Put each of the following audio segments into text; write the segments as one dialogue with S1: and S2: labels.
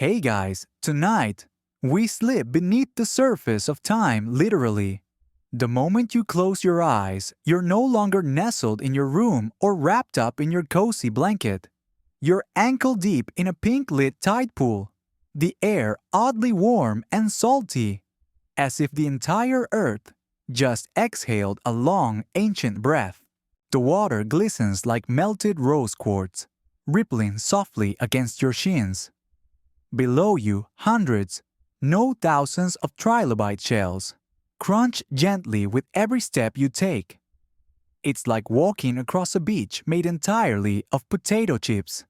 S1: Hey guys, tonight, we slip beneath the surface of time literally. The moment you close your eyes, you're no longer nestled in your room or wrapped up in your cozy blanket. You're ankle deep in a pink-lit tide pool, the air oddly warm and salty, as if the entire earth just exhaled a long, ancient breath. The water glistens like melted rose quartz, rippling softly against your shins. Below you, hundreds, no thousands of trilobite shells crunch gently with every step you take. It's like walking across a beach made entirely of potato chips.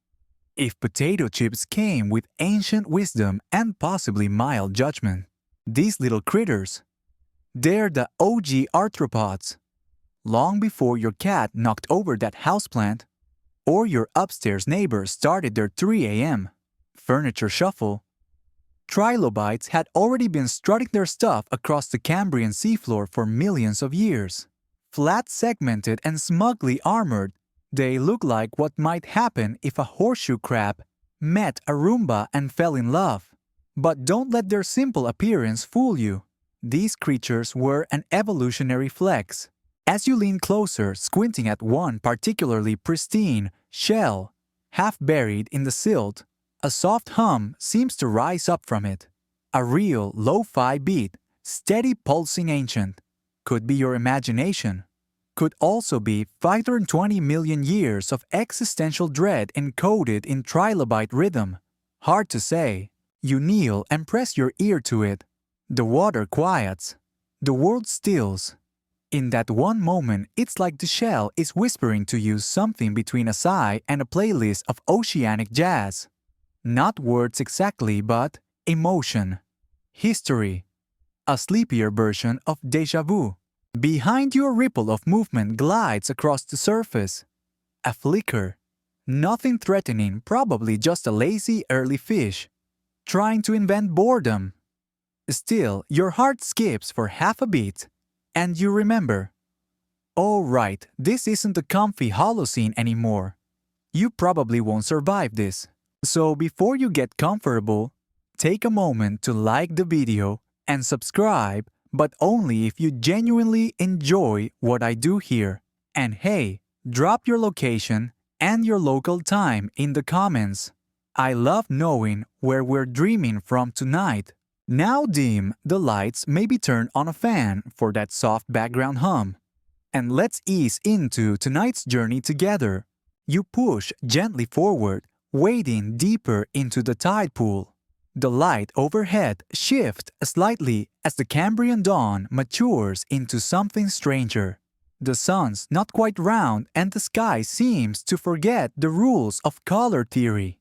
S1: If potato chips came with ancient wisdom and possibly mild judgment, these little critters, they're the OG arthropods. Long before your cat knocked over that houseplant, or your upstairs neighbor started their 3 a.m. furniture shuffle, Trilobites had already been strutting their stuff across the Cambrian seafloor for millions of years. Flat segmented and smugly armored, they look like what might happen if a horseshoe crab met a Roomba and fell in love. But don't let their simple appearance fool you. These creatures were an evolutionary flex. As you lean closer, squinting at one particularly pristine shell, half buried in the silt, a soft hum seems to rise up from it. A real lo-fi beat, steady pulsing ancient. Could be your imagination. Could also be 520 million years of existential dread encoded in trilobite rhythm. Hard to say. You kneel and press your ear to it. The water quiets. The world stills. In that one moment, it's like the shell is whispering to you something between a sigh and a playlist of oceanic jazz. Not words exactly, but emotion. History. A sleepier version of déjà vu. Behind you a ripple of movement glides across the surface. A flicker. Nothing threatening, probably just a lazy early fish. Trying to invent boredom. Still, your heart skips for half a beat. And you remember. Oh right, this isn't the comfy Holocene anymore. You probably won't survive this. So before you get comfortable, take a moment to like the video and subscribe, but only if you genuinely enjoy what I do here. And hey, drop your location and your local time in the comments. I love knowing where we're dreaming from tonight. Now dim the lights, maybe turn on a fan for that soft background hum. And let's ease into tonight's journey together. You push gently forward, wading deeper into the tide pool. The light overhead shifts slightly as the Cambrian dawn matures into something stranger. The sun's not quite round and the sky seems to forget the rules of color theory.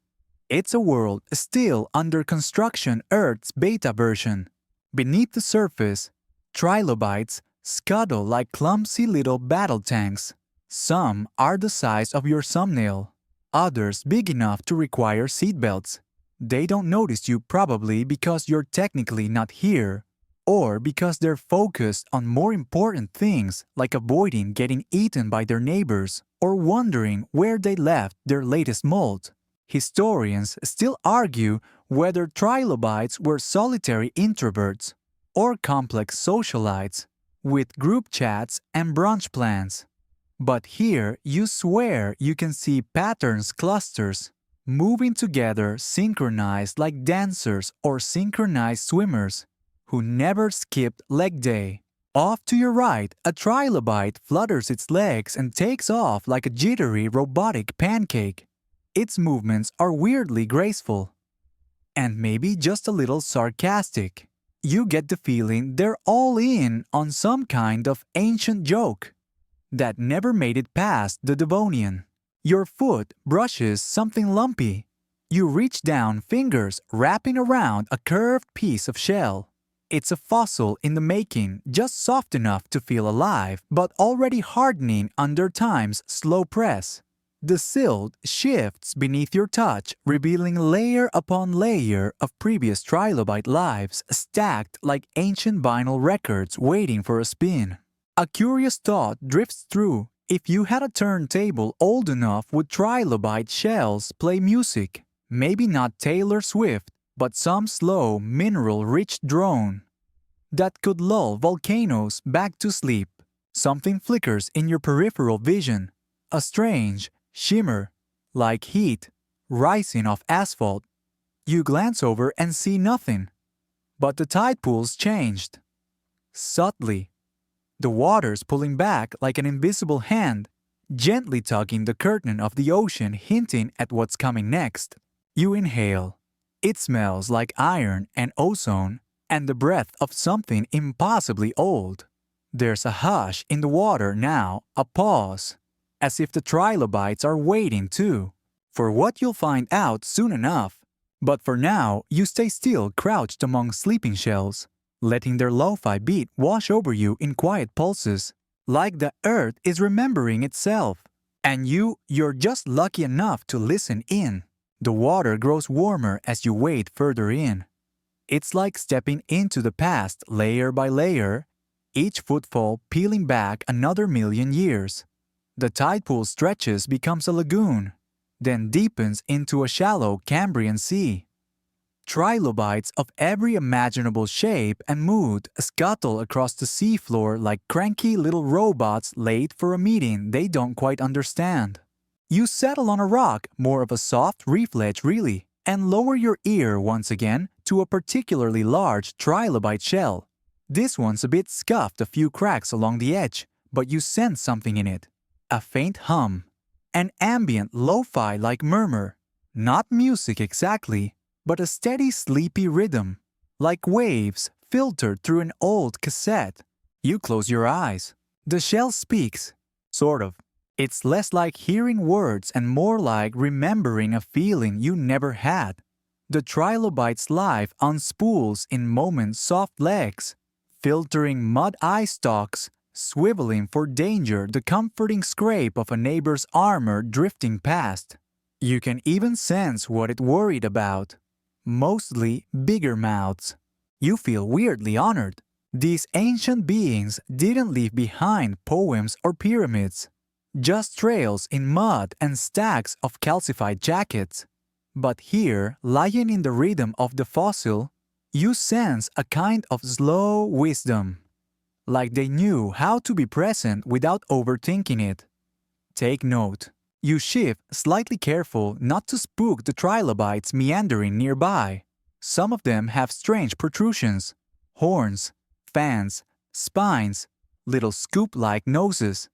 S1: It's a world still under construction, Earth's beta version. Beneath the surface, trilobites scuttle like clumsy little battle tanks. Some are the size of your thumbnail. Others big enough to require seatbelts. They don't notice you probably because you're technically not here, or because they're focused on more important things like avoiding getting eaten by their neighbors or wondering where they left their latest mold. Historians still argue whether trilobites were solitary introverts or complex socialites with group chats and brunch plans. But here, you swear you can see patterns clusters, moving together synchronized like dancers or synchronized swimmers who never skipped leg day. Off to your right, a trilobite flutters its legs and takes off like a jittery robotic pancake. Its movements are weirdly graceful. And maybe just a little sarcastic. You get the feeling they're all in on some kind of ancient joke that never made it past the Devonian. Your foot brushes something lumpy. You reach down, fingers wrapping around a curved piece of shell. It's a fossil in the making, just soft enough to feel alive, but already hardening under time's slow press. The silt shifts beneath your touch, revealing layer upon layer of previous trilobite lives stacked like ancient vinyl records waiting for a spin. A curious thought drifts through. If you had a turntable old enough, would trilobite shells play music? Maybe not Taylor Swift, but some slow, mineral-rich drone that could lull volcanoes back to sleep. Something flickers in your peripheral vision, a strange shimmer, like heat, rising off asphalt. You glance over and see nothing, but the tide pool's changed. Subtly, the water's pulling back like an invisible hand, gently tugging the curtain of the ocean, hinting at what's coming next. You inhale. It smells like iron and ozone and the breath of something impossibly old. There's a hush in the water now, a pause, as if the trilobites are waiting too, for what you'll find out soon enough. But for now, you stay still, crouched among sleeping shells, letting their lo-fi beat wash over you in quiet pulses, like the earth is remembering itself. And you're just lucky enough to listen in. The water grows warmer as you wade further in. It's like stepping into the past layer by layer, each footfall peeling back another million years. The tide pool stretches, becomes a lagoon, then deepens into a shallow Cambrian sea. Trilobites of every imaginable shape and mood scuttle across the seafloor like cranky little robots late for a meeting they don't quite understand. You settle on a rock, more of a soft reef ledge really, and lower your ear once again to a particularly large trilobite shell. This one's a bit scuffed, a few cracks along the edge, but you sense something in it. A faint hum. An ambient lo-fi-like murmur. Not music exactly, but a steady sleepy rhythm, like waves filtered through an old cassette. You close your eyes. The shell speaks. Sort of. It's less like hearing words and more like remembering a feeling you never had. The trilobite's life unspools in moments, soft legs, filtering mud eye stalks, swiveling for danger, the comforting scrape of a neighbor's armor drifting past. You can even sense what it worried about. Mostly bigger mouths. You feel weirdly honored. These ancient beings didn't leave behind poems or pyramids, just trails in mud and stacks of calcified jackets. But here, lying in the rhythm of the fossil, you sense a kind of slow wisdom, like they knew how to be present without overthinking it. Take note. You shift, slightly careful not to spook the trilobites meandering nearby. Some of them have strange protrusions, horns, fans, spines, little scoop-like noses.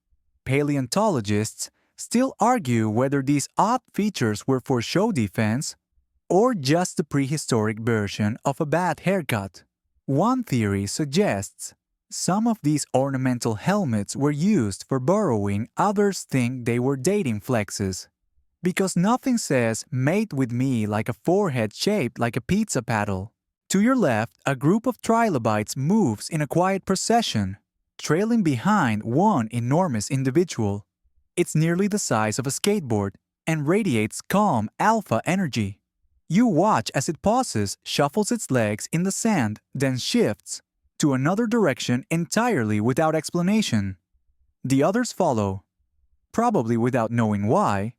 S1: Paleontologists still argue whether these odd features were for show defense or just the prehistoric version of a bad haircut. One theory suggests some of these ornamental helmets were used for burrowing, others think they were dating flexes. Because nothing says mate with me like a forehead shaped like a pizza paddle. To your left, a group of trilobites moves in a quiet procession, trailing behind one enormous individual. It's nearly the size of a skateboard and radiates calm alpha energy. You watch as it pauses, shuffles its legs in the sand, then shifts to another direction entirely without explanation. The others follow, probably without knowing why.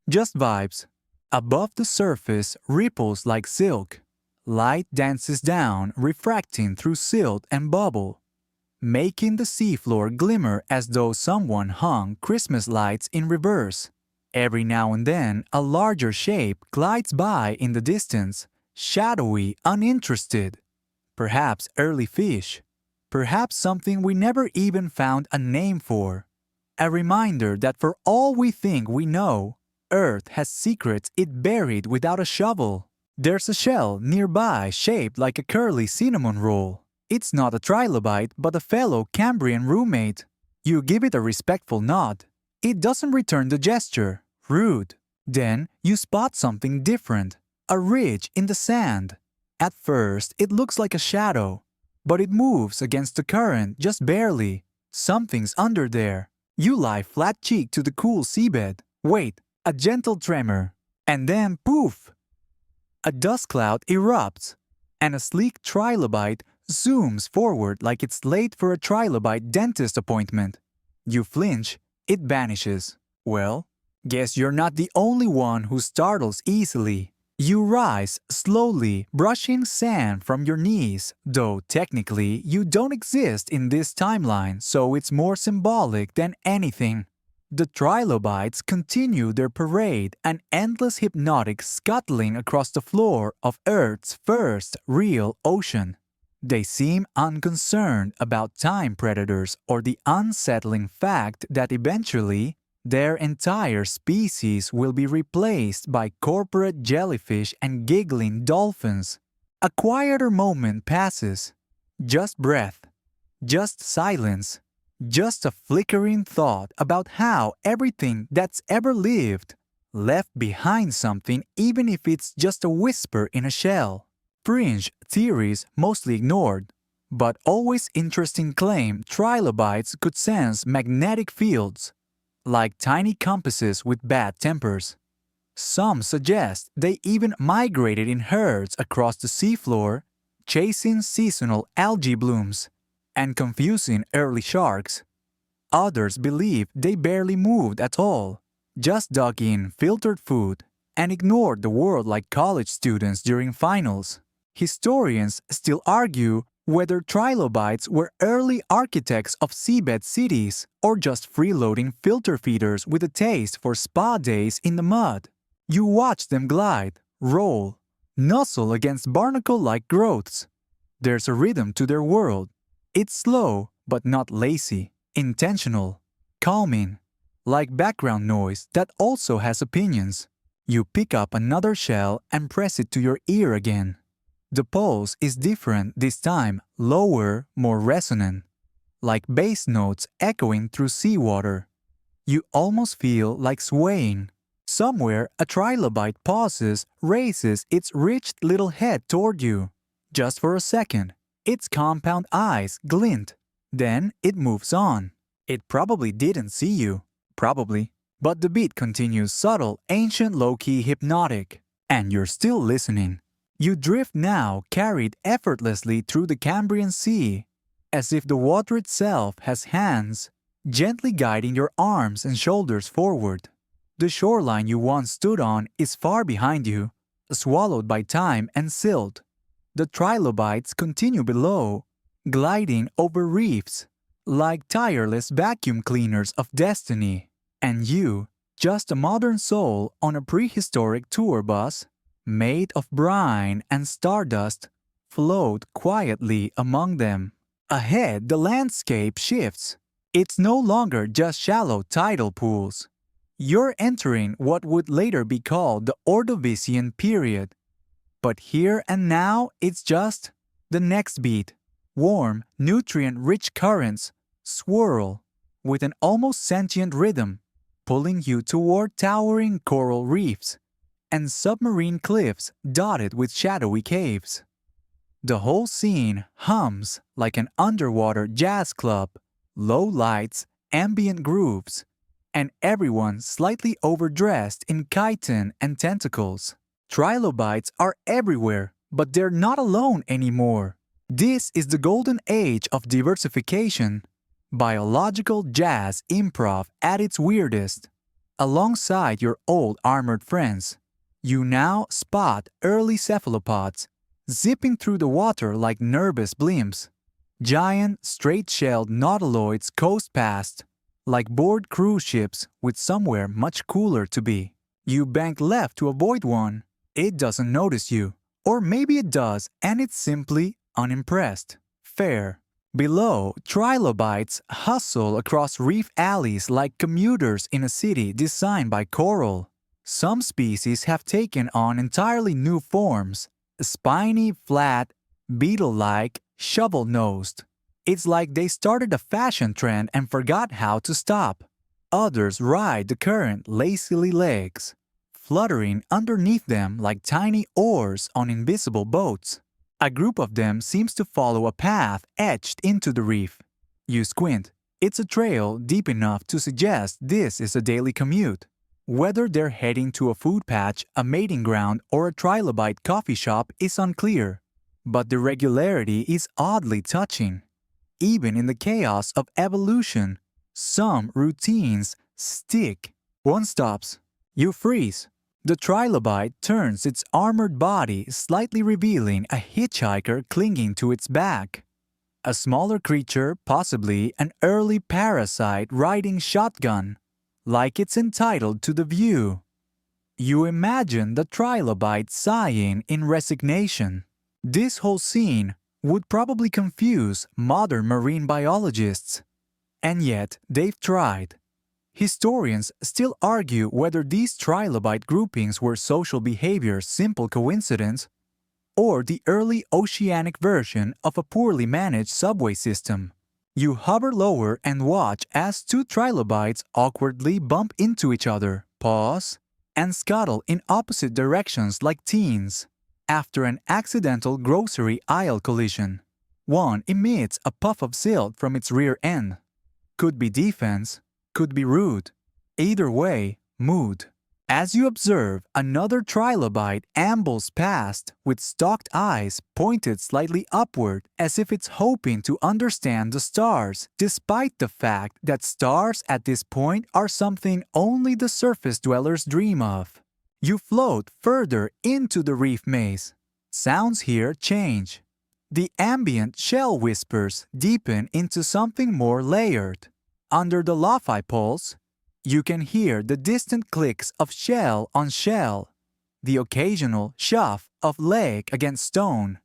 S1: Just vibes. Above the surface ripples like silk. Light dances down, refracting through silt and bubble, making the seafloor glimmer as though someone hung Christmas lights in reverse. Every now and then, a larger shape glides by in the distance, shadowy, uninterested. Perhaps early fish. Perhaps something we never even found a name for. A reminder that for all we think we know, Earth has secrets it buried without a shovel. There's a shell nearby shaped like a curly cinnamon roll. It's not a trilobite but a fellow Cambrian roommate. You give it a respectful nod. It doesn't return the gesture. Rude. Then you spot something different. A ridge in the sand. At first, it looks like a shadow, but it moves against the current just barely. Something's under there. You lie flat-cheeked to the cool seabed. Wait, a gentle tremor. And then, poof! A dust cloud erupts, and a sleek trilobite zooms forward like it's late for a trilobite dentist appointment. You flinch, it vanishes. Well, guess you're not the only one who startles easily. You rise slowly, brushing sand from your knees, though technically you don't exist in this timeline, so it's more symbolic than anything. The Trilobites continue their parade, an endless hypnotic scuttling across the floor of Earth's first real ocean. They seem unconcerned about time predators or the unsettling fact that eventually their entire species will be replaced by corporate jellyfish and giggling dolphins. A quieter moment passes. Just breath. Just silence. Just a flickering thought about how everything that's ever lived left behind something, even if it's just a whisper in a shell. Fringe theories mostly ignored, but always interesting claim trilobites could sense magnetic fields, like tiny compasses with bad tempers. Some suggest they even migrated in herds across the seafloor, chasing seasonal algae blooms and confusing early sharks. Others believe they barely moved at all, just dug in filtered food and ignored the world like college students during finals. Historians still argue whether trilobites were early architects of seabed cities or just freeloading filter feeders with a taste for spa days in the mud. You watch them glide, roll, nuzzle against barnacle-like growths. There's a rhythm to their world. It's slow, but not lazy, intentional, calming, like background noise that also has opinions. You pick up another shell and press it to your ear again. The pulse is different this time, lower, more resonant, like bass notes echoing through seawater. You almost feel like swaying. Somewhere, a trilobite pauses, raises its rich little head toward you. Just for a second, its compound eyes glint. Then it moves on. It probably didn't see you. Probably. But the beat continues subtle, ancient, low-key, hypnotic. And you're still listening. You drift now, carried effortlessly through the Cambrian Sea, as if the water itself has hands, gently guiding your arms and shoulders forward. The shoreline you once stood on is far behind you, swallowed by time and silt. The trilobites continue below, gliding over reefs, like tireless vacuum cleaners of destiny. And you, just a modern soul on a prehistoric tour bus, made of brine and stardust, float quietly among them. Ahead, the landscape shifts. It's no longer just shallow tidal pools. You're entering what would later be called the Ordovician period. But here and now, it's just the next beat. Warm, nutrient-rich currents swirl with an almost sentient rhythm, pulling you toward towering coral reefs and submarine cliffs dotted with shadowy caves. The whole scene hums like an underwater jazz club, low lights, ambient grooves, and everyone slightly overdressed in chitin and tentacles. Trilobites are everywhere, but they're not alone anymore. This is the golden age of diversification, biological jazz improv at its weirdest. Alongside your old armored friends, you now spot early cephalopods, zipping through the water like nervous blimps. Giant, straight-shelled nautiloids coast past, like bored cruise ships with somewhere much cooler to be. You bank left to avoid one. It doesn't notice you. Or maybe it does, and it's simply unimpressed. Fair. Below, trilobites hustle across reef alleys like commuters in a city designed by coral. Some species have taken on entirely new forms, spiny, flat, beetle-like, shovel-nosed. It's like they started a fashion trend and forgot how to stop. Others ride the current lazily legs, fluttering underneath them like tiny oars on invisible boats. A group of them seems to follow a path etched into the reef. You squint. It's a trail deep enough to suggest this is a daily commute. Whether they're heading to a food patch, a mating ground, or a trilobite coffee shop is unclear. But the regularity is oddly touching. Even in the chaos of evolution, some routines stick. One stops. You freeze. The trilobite turns its armored body, slightly revealing a hitchhiker clinging to its back. A smaller creature, possibly an early parasite riding shotgun, like it's entitled to the view. You imagine the trilobite sighing in resignation. This whole scene would probably confuse modern marine biologists. And yet, they've tried. Historians still argue whether these trilobite groupings were social behavior's simple coincidence or the early oceanic version of a poorly managed subway system. You hover lower and watch as two trilobites awkwardly bump into each other, pause, and scuttle in opposite directions like teens after an accidental grocery aisle collision. One emits a puff of silt from its rear end. Could be defense, could be rude. Either way, mood. As you observe, another trilobite ambles past with stalked eyes pointed slightly upward as if it's hoping to understand the stars, despite the fact that stars at this point are something only the surface dwellers dream of. You float further into the reef maze. Sounds here change. The ambient shell whispers deepen into something more layered. Under the Lofi pulse, you can hear the distant clicks of shell on shell, the occasional shove of leg against stone,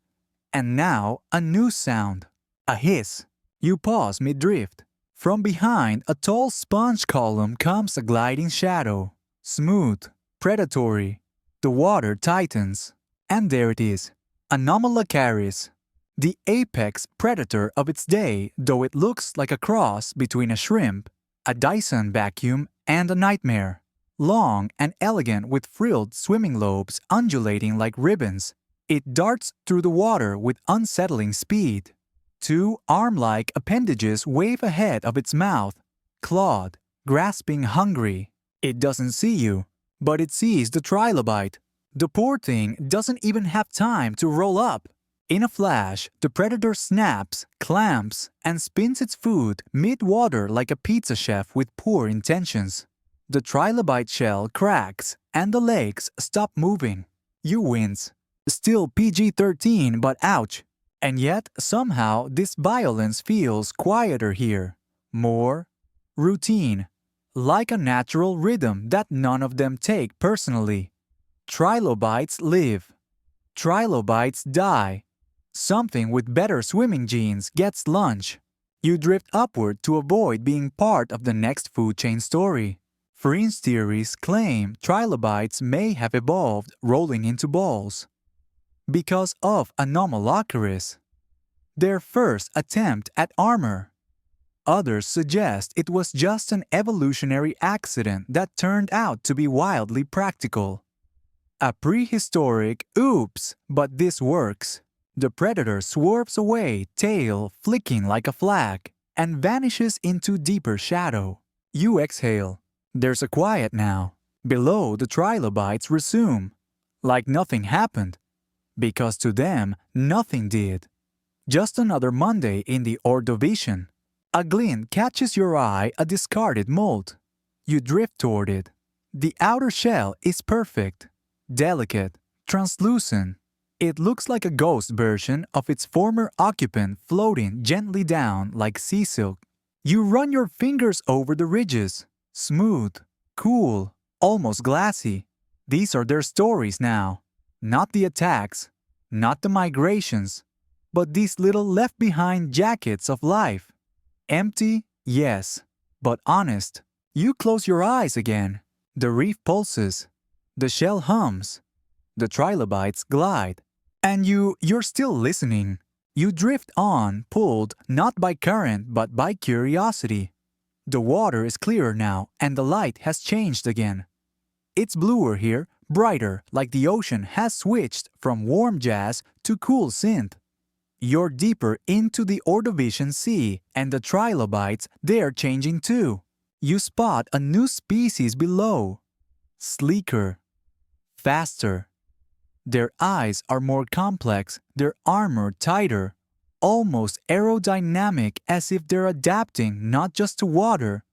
S1: and now a new sound, a hiss. You pause mid-drift. From behind a tall sponge column comes a gliding shadow, smooth, predatory. The water tightens, and there it is, Anomalocaris, the apex predator of its day, though it looks like a cross between a shrimp, a Dyson vacuum, and a nightmare. Long and elegant with frilled swimming lobes undulating like ribbons, it darts through the water with unsettling speed. Two arm-like appendages wave ahead of its mouth, clawed, grasping hungry. It doesn't see you, but it sees the trilobite. The poor thing doesn't even have time to roll up. In a flash, the predator snaps, clamps, and spins its food mid-water like a pizza chef with poor intentions. The trilobite shell cracks, and the legs stop moving. You wince. Still PG-13, but ouch. And yet, somehow, this violence feels quieter here. More routine. Like a natural rhythm that none of them take personally. Trilobites live. Trilobites die. Something with better swimming genes gets lunch. You drift upward to avoid being part of the next food chain story. Fringe theories claim trilobites may have evolved rolling into balls because of Anomalocaris, their first attempt at armor. Others suggest it was just an evolutionary accident that turned out to be wildly practical. A prehistoric oops, but this works. The predator swerves away, tail flicking like a flag, and vanishes into deeper shadow. You exhale. There's a quiet now. Below, the trilobites resume, like nothing happened, because to them, nothing did. Just another Monday in the Ordovician. A glint catches your eye, a discarded mold. You drift toward it. The outer shell is perfect, delicate, translucent. It looks like a ghost version of its former occupant floating gently down like sea silk. You run your fingers over the ridges. Smooth, cool, almost glassy. These are their stories now. Not the attacks, not the migrations, but these little left-behind jackets of life. Empty, yes, but honest. You close your eyes again. The reef pulses. The shell hums. The trilobites glide. And you're still listening. You drift on, pulled not by current but by curiosity. The water is clearer now, and the light has changed again. It's bluer here, brighter, like the ocean has switched from warm jazz to cool synth. You're deeper into the Ordovician Sea, and the trilobites, they're changing too. You spot a new species below. Sleeker. Faster. Their eyes are more complex, their armor tighter, almost aerodynamic, as if they're adapting not just to water,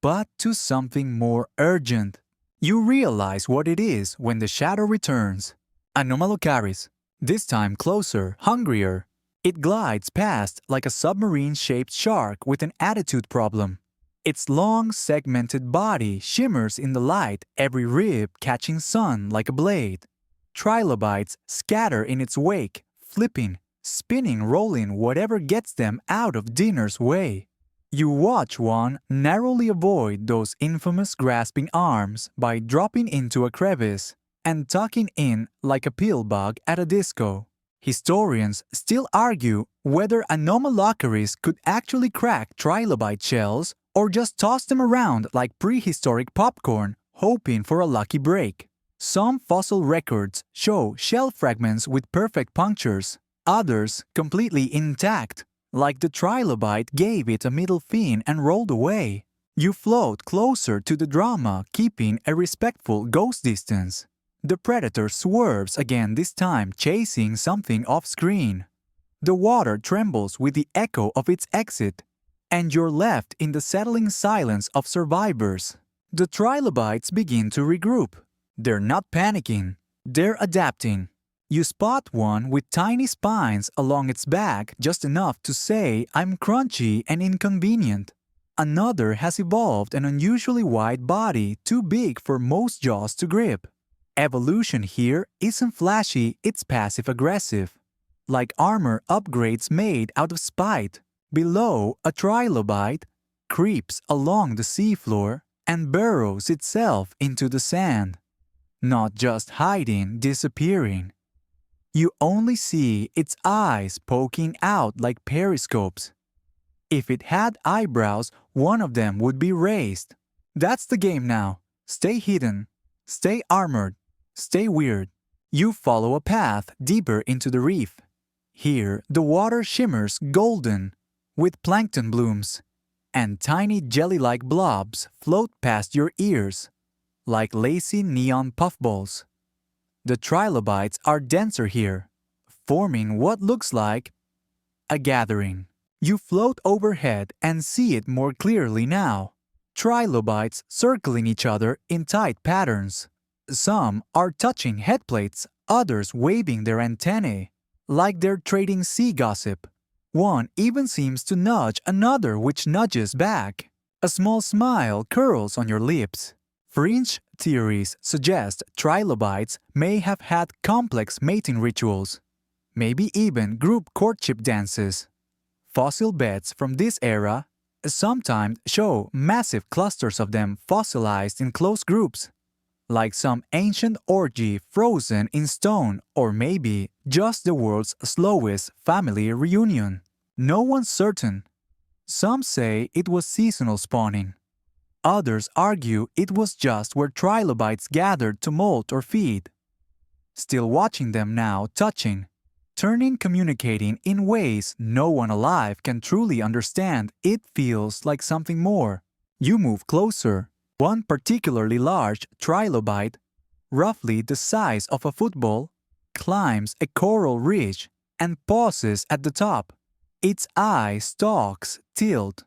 S1: but to something more urgent. You realize what it is when the shadow returns. Anomalocaris, this time closer, hungrier. It glides past like a submarine-shaped shark with an attitude problem. Its long, segmented body shimmers in the light, every rib catching sun like a blade. Trilobites scatter in its wake, flipping, spinning, rolling whatever gets them out of dinner's way. You watch one narrowly avoid those infamous grasping arms by dropping into a crevice and tucking in like a pill bug at a disco. Historians still argue whether Anomalocaris could actually crack trilobite shells or just toss them around like prehistoric popcorn, hoping for a lucky break. Some fossil records show shell fragments with perfect punctures, others completely intact, like the trilobite gave it a middle fin and rolled away. You float closer to the drama, keeping a respectful ghost distance. The predator swerves again, this time chasing something off-screen. The water trembles with the echo of its exit, and you're left in the settling silence of survivors. The trilobites begin to regroup. They're not panicking, they're adapting. You spot one with tiny spines along its back, just enough to say, "I'm crunchy and inconvenient." Another has evolved an unusually wide body, too big for most jaws to grip. Evolution here isn't flashy, it's passive-aggressive. Like armor upgrades made out of spite. Below, a trilobite creeps along the seafloor and burrows itself into the sand. Not just hiding, disappearing. You only see its eyes poking out like periscopes. If it had eyebrows, one of them would be raised. That's the game now. Stay hidden. Stay armored. Stay weird. You follow a path deeper into the reef. Here, the water shimmers golden with plankton blooms, and tiny jelly-like blobs float past your ears like lacy neon puffballs. The trilobites are denser here, forming what looks like a gathering. You float overhead and see it more clearly now. Trilobites circling each other in tight patterns. Some are touching headplates, others waving their antennae, like they're trading sea gossip. One even seems to nudge another, which nudges back. A small smile curls on your lips. Fringe theories suggest trilobites may have had complex mating rituals, maybe even group courtship dances. Fossil beds from this era sometimes show massive clusters of them fossilized in close groups, like some ancient orgy frozen in stone, or maybe just the world's slowest family reunion. No one's certain. Some say it was seasonal spawning. Others argue it was just where trilobites gathered to molt or feed. Still watching them now, touching, turning, communicating in ways no one alive can truly understand, it feels like something more. You move closer. One particularly large trilobite, roughly the size of a football, climbs a coral ridge and pauses at the top. Its eye stalks tilt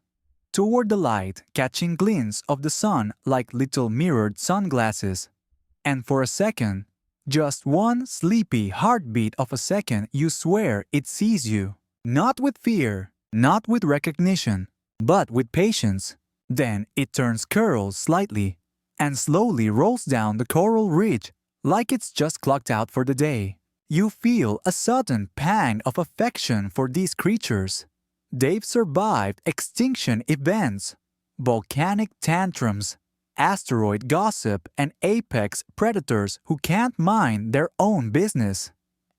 S1: toward the light, catching glints of the sun like little mirrored sunglasses. And for a second, just one sleepy heartbeat of a second, you swear it sees you. Not with fear, not with recognition, but with patience. Then it turns, curls slightly, and slowly rolls down the coral ridge like it's just clocked out for the day. You feel a sudden pang of affection for these creatures. They've survived extinction events, volcanic tantrums, asteroid gossip, and apex predators who can't mind their own business.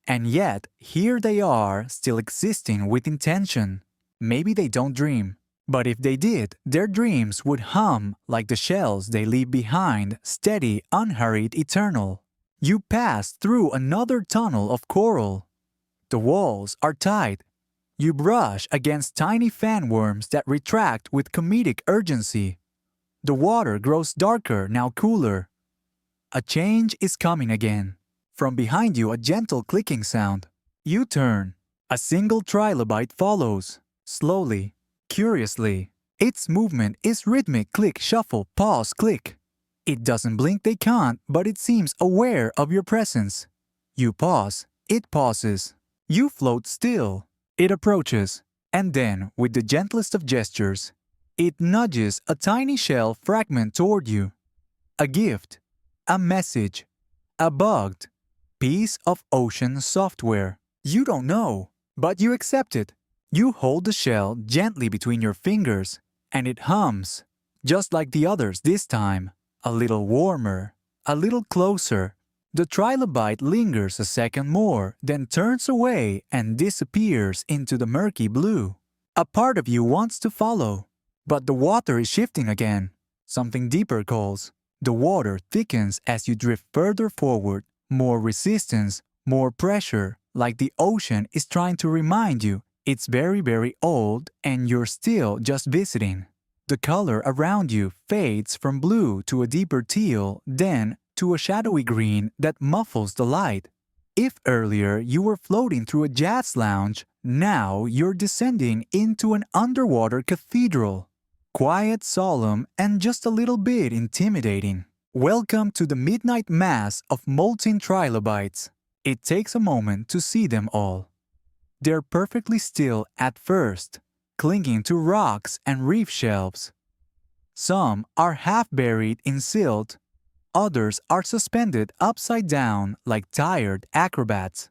S1: And yet, here they are, still existing with intention. Maybe they don't dream. But if they did, their dreams would hum like the shells they leave behind, steady, unhurried, eternal. You pass through another tunnel of coral. The walls are tight. You brush against tiny fanworms that retract with comedic urgency. The water grows darker, now cooler. A change is coming again. From behind you, a gentle clicking sound. You turn. A single trilobite follows, slowly. Curiously, its movement is rhythmic: click, shuffle, pause, click. It doesn't blink, they can't, but it seems aware of your presence. You pause, it pauses. You float still, it approaches. And then, with the gentlest of gestures, it nudges a tiny shell fragment toward you. A gift, a message, a bugged piece of ocean software. You don't know, but you accept it. You hold the shell gently between your fingers, and it hums, just like the others this time, a little warmer, a little closer. The trilobite lingers a second more, then turns away and disappears into the murky blue. A part of you wants to follow, but the water is shifting again. Something deeper calls. The water thickens as you drift further forward, more resistance, more pressure, like the ocean is trying to remind you it's very, very old and you're still just visiting. The color around you fades from blue to a deeper teal, then to a shadowy green that muffles the light. If earlier you were floating through a jazz lounge, now you're descending into an underwater cathedral. Quiet, solemn, and just a little bit intimidating. Welcome to the midnight mass of molten trilobites. It takes a moment to see them all. They're perfectly still at first, clinging to rocks and reef shelves. Some are half buried in silt, others are suspended upside down like tired acrobats.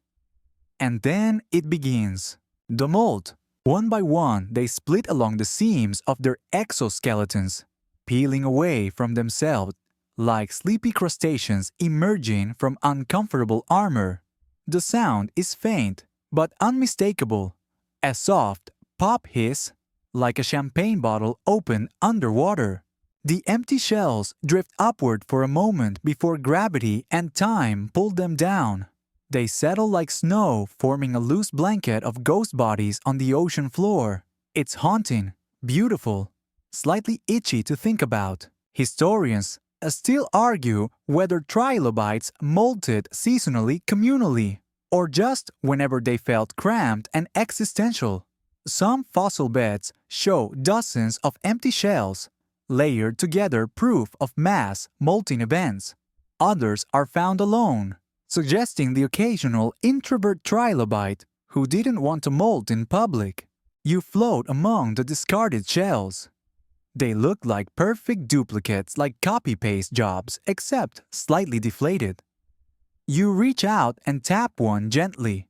S1: And then it begins. The molt. One by one, they split along the seams of their exoskeletons, peeling away from themselves like sleepy crustaceans emerging from uncomfortable armor. The sound is faint, but unmistakable. A soft pop hiss, like a champagne bottle opened underwater. The empty shells drift upward for a moment before gravity and time pull them down. They settle like snow, forming a loose blanket of ghost bodies on the ocean floor. It's haunting, beautiful, slightly itchy to think about. Historians still argue whether trilobites molted seasonally, communally, or just whenever they felt cramped and existential. Some fossil beds show dozens of empty shells, layered together, proof of mass molting events. Others are found alone, suggesting the occasional introvert trilobite who didn't want to molt in public. You float among the discarded shells. They look like perfect duplicates, like copy-paste jobs, except slightly deflated. You reach out and tap one gently.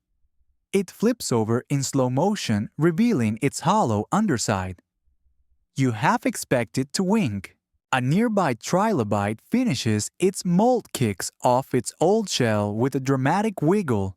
S1: It flips over in slow motion, revealing its hollow underside. You half expect it to wink. A nearby trilobite finishes its molt kicks off its old shell with a dramatic wiggle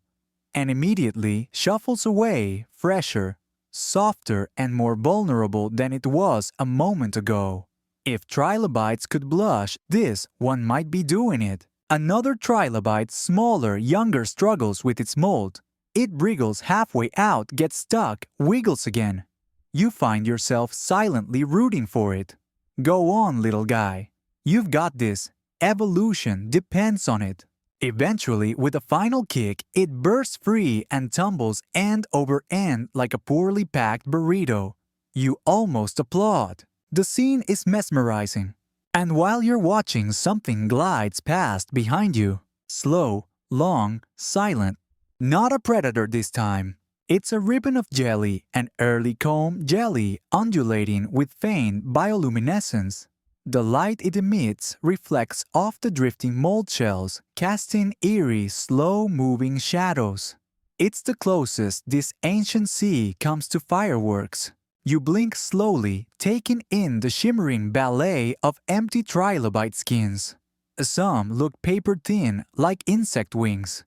S1: and immediately shuffles away, fresher, softer, and more vulnerable than it was a moment ago. If trilobites could blush, this one might be doing it. Another trilobite, smaller, younger, struggles with its molt. It wriggles halfway out, gets stuck, wiggles again. You find yourself silently rooting for it. Go on, little guy. You've got this. Evolution depends on it. Eventually, with a final kick, it bursts free and tumbles end over end like a poorly packed burrito. You almost applaud. The scene is mesmerizing. And while you're watching, something glides past behind you. Slow, long, silent. Not a predator this time. It's a ribbon of jelly, an early comb jelly undulating with faint bioluminescence. The light it emits reflects off the drifting mold shells, casting eerie, slow-moving shadows. It's the closest this ancient sea comes to fireworks. You blink slowly, taking in the shimmering ballet of empty trilobite skins. Some look paper-thin, like insect wings.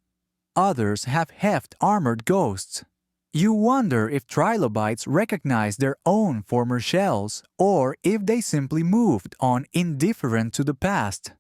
S1: Others have heft-armored ghosts. You wonder if trilobites recognize their own former shells or if they simply moved on indifferent to the past.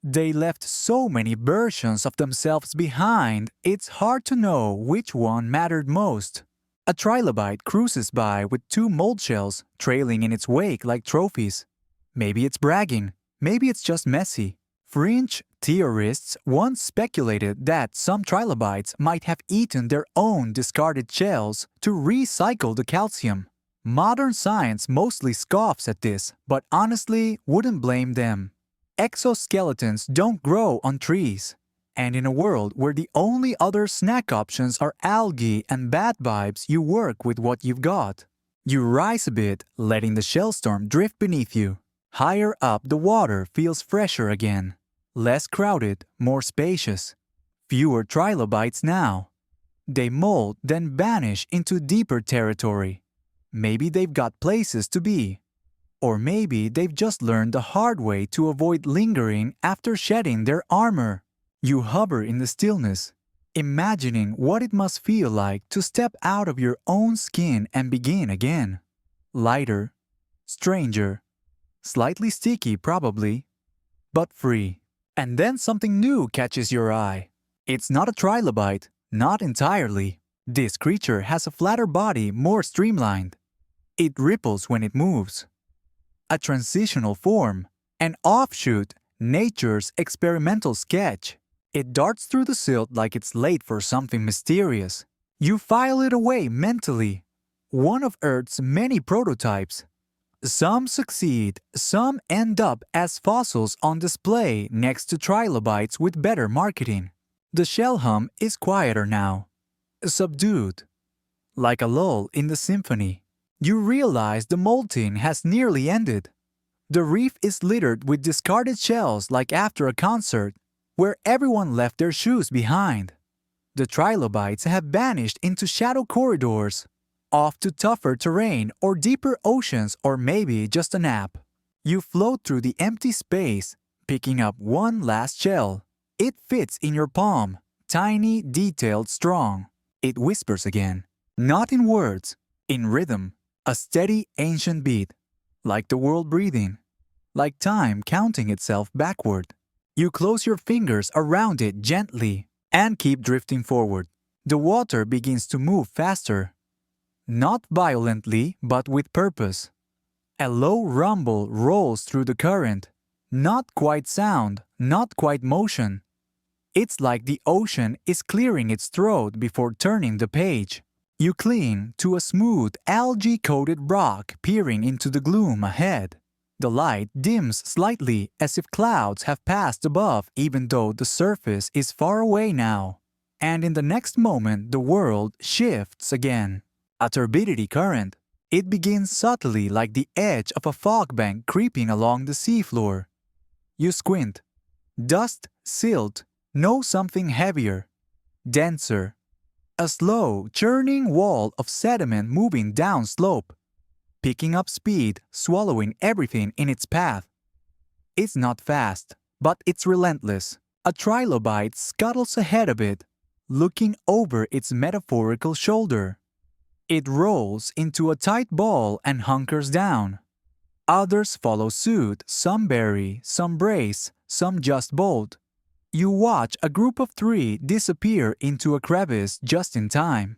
S1: They left so many versions of themselves behind, it's hard to know which one mattered most. A trilobite cruises by with two mold shells trailing in its wake like trophies. Maybe it's bragging, maybe it's just messy. Fringe theorists once speculated that some trilobites might have eaten their own discarded shells to recycle the calcium. Modern science mostly scoffs at this, but honestly wouldn't blame them. Exoskeletons don't grow on trees. And in a world where the only other snack options are algae and bad vibes, you work with what you've got. You rise a bit, letting the shellstorm drift beneath you. Higher up, the water feels fresher again. Less crowded, more spacious. Fewer trilobites now. They mold, then vanish into deeper territory. Maybe they've got places to be. Or maybe they've just learned the hard way to avoid lingering after shedding their armor. You hover in the stillness, imagining what it must feel like to step out of your own skin and begin again. Lighter, stranger, slightly sticky probably, but free. And then something new catches your eye. It's not a trilobite, not entirely. This creature has a flatter body, more streamlined. It ripples when it moves. A transitional form, an offshoot, nature's experimental sketch. It darts through the silt like it's late for something mysterious. You file it away mentally. One of Earth's many prototypes. Some succeed, some end up as fossils on display next to trilobites with better marketing. The shell hum is quieter now. Subdued. Like a lull in the symphony. You realize the molting has nearly ended. The reef is littered with discarded shells like after a concert, where everyone left their shoes behind. The trilobites have vanished into shadow corridors, off to tougher terrain or deeper oceans, or maybe just a nap. You float through the empty space, picking up one last shell. It fits in your palm, tiny, detailed, strong. It whispers again, not in words, in rhythm, a steady ancient beat, like the world breathing, like time counting itself backward. You close your fingers around it gently and keep drifting forward. The water begins to move faster. Not violently, but with purpose. A low rumble rolls through the current. Not quite sound, not quite motion. It's like the ocean is clearing its throat before turning the page. You cling to a smooth, algae-coated rock peering into the gloom ahead. The light dims slightly as if clouds have passed above, even though the surface is far away now. And in the next moment, the world shifts again. A turbidity current. It begins subtly like the edge of a fog bank creeping along the seafloor. You squint. Dust, silt, no something heavier, denser. A slow, churning wall of sediment moving down slope. Picking up speed, swallowing everything in its path. It's not fast, but it's relentless. A trilobite scuttles ahead of it, looking over its metaphorical shoulder. It rolls into a tight ball and hunkers down. Others follow suit, some bury, some brace, some just bolt. You watch a group of 3 disappear into a crevice just in time.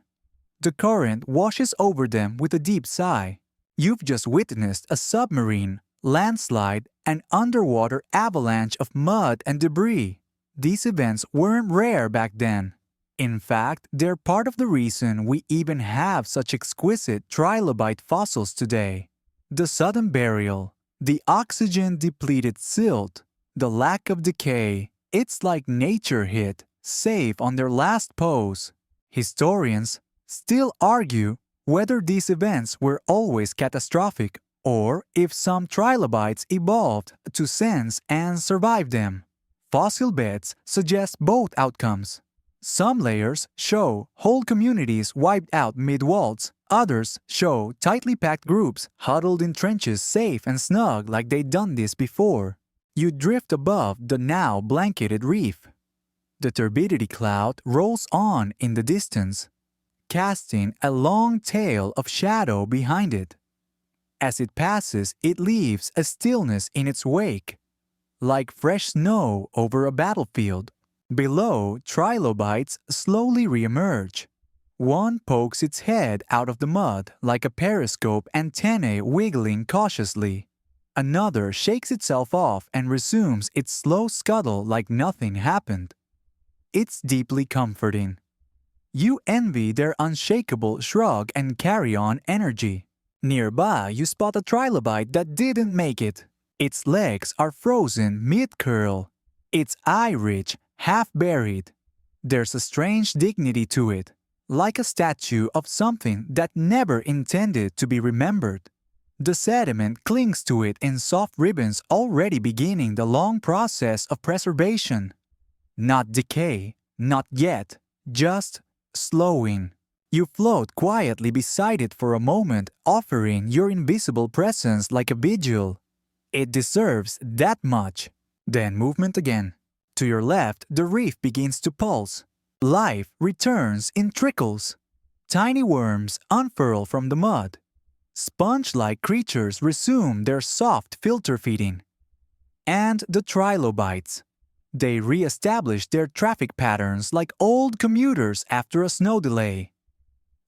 S1: The current washes over them with a deep sigh. You've just witnessed a submarine, landslide, and underwater avalanche of mud and debris. These events weren't rare back then. In fact, they're part of the reason we even have such exquisite trilobite fossils today. The sudden burial, the oxygen-depleted silt, the lack of decay, it's like nature hit, safe on their last pose. Historians still argue whether these events were always catastrophic or if some trilobites evolved to sense and survive them. Fossil beds suggest both outcomes. Some layers show whole communities wiped out mid-waltz, others show tightly packed groups huddled in trenches safe and snug like they'd done this before. You drift above the now blanketed reef. The turbidity cloud rolls on in the distance, casting a long tail of shadow behind it. As it passes, it leaves a stillness in its wake, like fresh snow over a battlefield. Below, trilobites slowly reemerge. One pokes its head out of the mud like a periscope, antennae wiggling cautiously. Another shakes itself off and resumes its slow scuttle like nothing happened. It's deeply comforting. You envy their unshakable shrug and carry-on energy. Nearby, you spot a trilobite that didn't make it. Its legs are frozen mid-curl, its eye ridge half-buried. There's a strange dignity to it, like a statue of something that never intended to be remembered. The sediment clings to it in soft ribbons already beginning the long process of preservation. Not decay, not yet, just slowing. You float quietly beside it for a moment, offering your invisible presence like a vigil. It deserves that much. Then movement again. To your left, the reef begins to pulse. Life returns in trickles. Tiny worms unfurl from the mud. Sponge-like creatures resume their soft filter feeding. And the trilobites. They re-establish their traffic patterns like old commuters after a snow delay.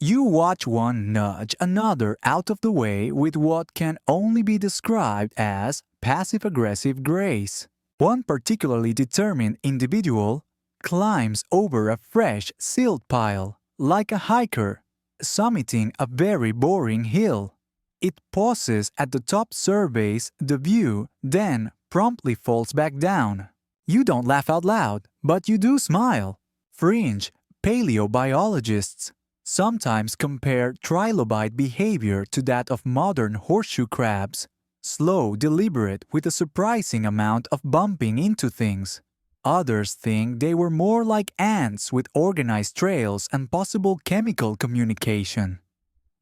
S1: You watch one nudge another out of the way with what can only be described as passive-aggressive grace. One particularly determined individual climbs over a fresh silt pile, like a hiker, summiting a very boring hill. It pauses at the top, surveys the view, then promptly falls back down. You don't laugh out loud, but you do smile. Fringe paleobiologists sometimes compare trilobite behavior to that of modern horseshoe crabs, slow, deliberate, with a surprising amount of bumping into things. Others think they were more like ants with organized trails and possible chemical communication.